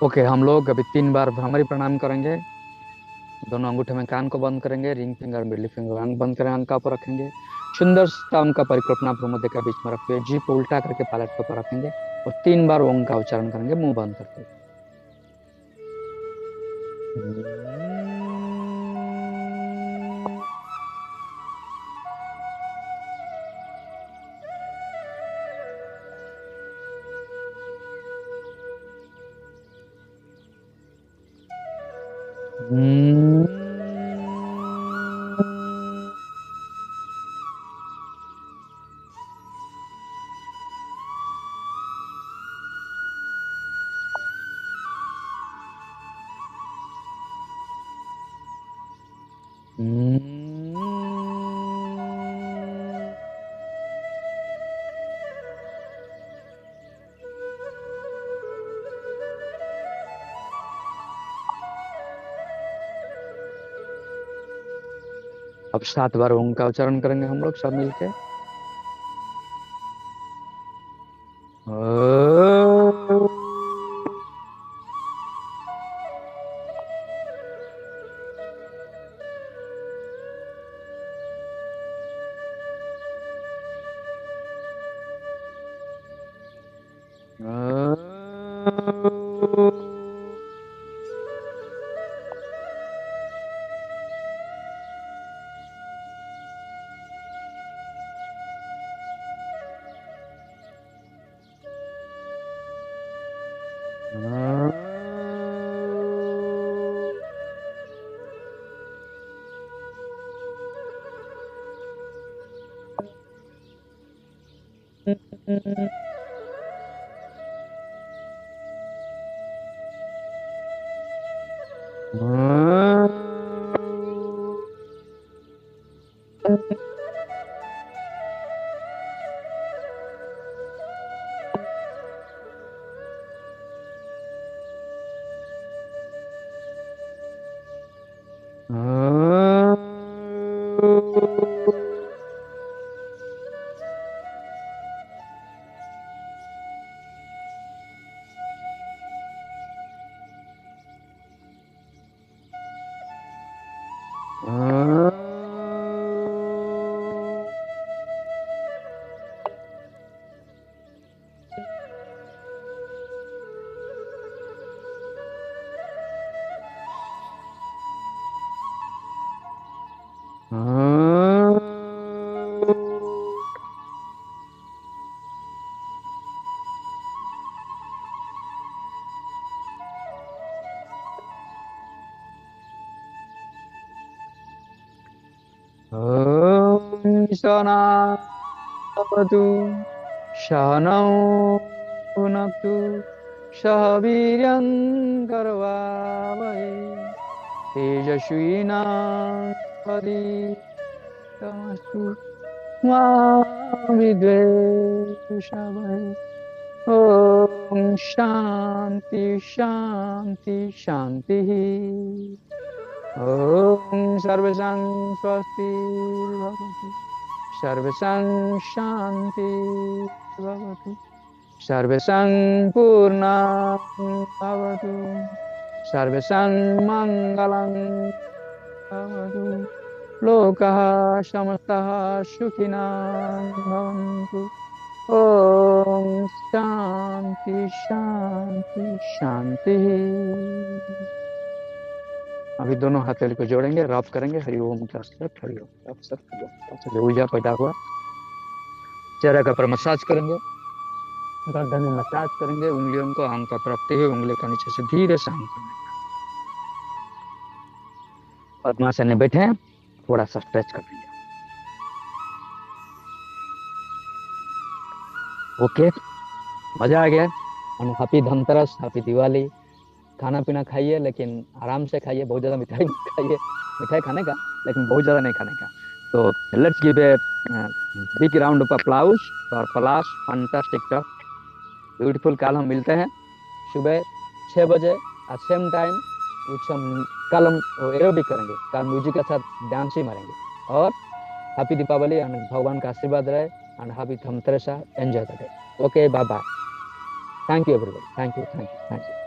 Okay, हम लोग अभी 3 बार भ्रामरी प्रणाम करेंगे। दोनों अंगूठे में कान को बंद करेंगे, रिंग फिंगर मिडिल फिंगर आंख बंद करें, अंक पर रखेंगे। सुंदर सा उनका परिकल्पना भ्रूमध्य का बीच में रखते हुए जीभ को उल्टा करके पैलेट के ऊपर रखेंगे और 3 बार ओम का उच्चारण करेंगे मुंह बंद करके। अब 7 बार ओम का उच्चारण करेंगे हम लोग सब मिलके। सहनावतु सहनौ भुनक्तु सह वीर्यं करवावहै तेजस्विनावधीतमस्तु मा विद्विषावहै। ओम शांति शांति शांति। ओम सर्वसं स्वस्तिर्भवतु, सर्वसं शांति भवतु, सर्वसं पूर्णं सर्वसं मंगलं भवतु, लोकः समस्तः सुखिनः भवन्तु। ओम शांति शांति शांति। अभी दोनों हथेली को जोड़ेंगे, रब करेंगे हरि ओम का सत हरि ओम का सत हरि ओम का सत। ऊर्जा पैदा हुआ। चेहरे का पर मसाज करेंगे, गर्दन में मसाज करेंगे, उंगलियों को आंख पर रखते हुए उंगली का नीचे से धीरे से आंख में। पद्मासन में बैठे हैं, थोड़ा सा स्ट्रेच कर लेंगे। ओके, मजा आ गया। Happy Dhanteras, happy Diwali. खाना पीना खाइए लेकिन आराम से खाइए, बहुत ज़्यादा मिठाई मत खाइए। मिठाई खाने का, लेकिन बहुत ज़्यादा नहीं खाने का। तो let's give a big round of applause for Palash, fantastic talk, beautiful. कल हम मिलते हैं सुबह 6 बजे एट सेम टाइम। कल हम एरोबिक करेंगे, कल म्यूजिक के साथ डांस ही मारेंगे। और हैप्पी दीपावली एंड भगवान का आशीर्वाद रहे and happy Dhanteras. Enjoy the day. Okay, bye bye. Thank you everybody. Thank you, thank you, thank you.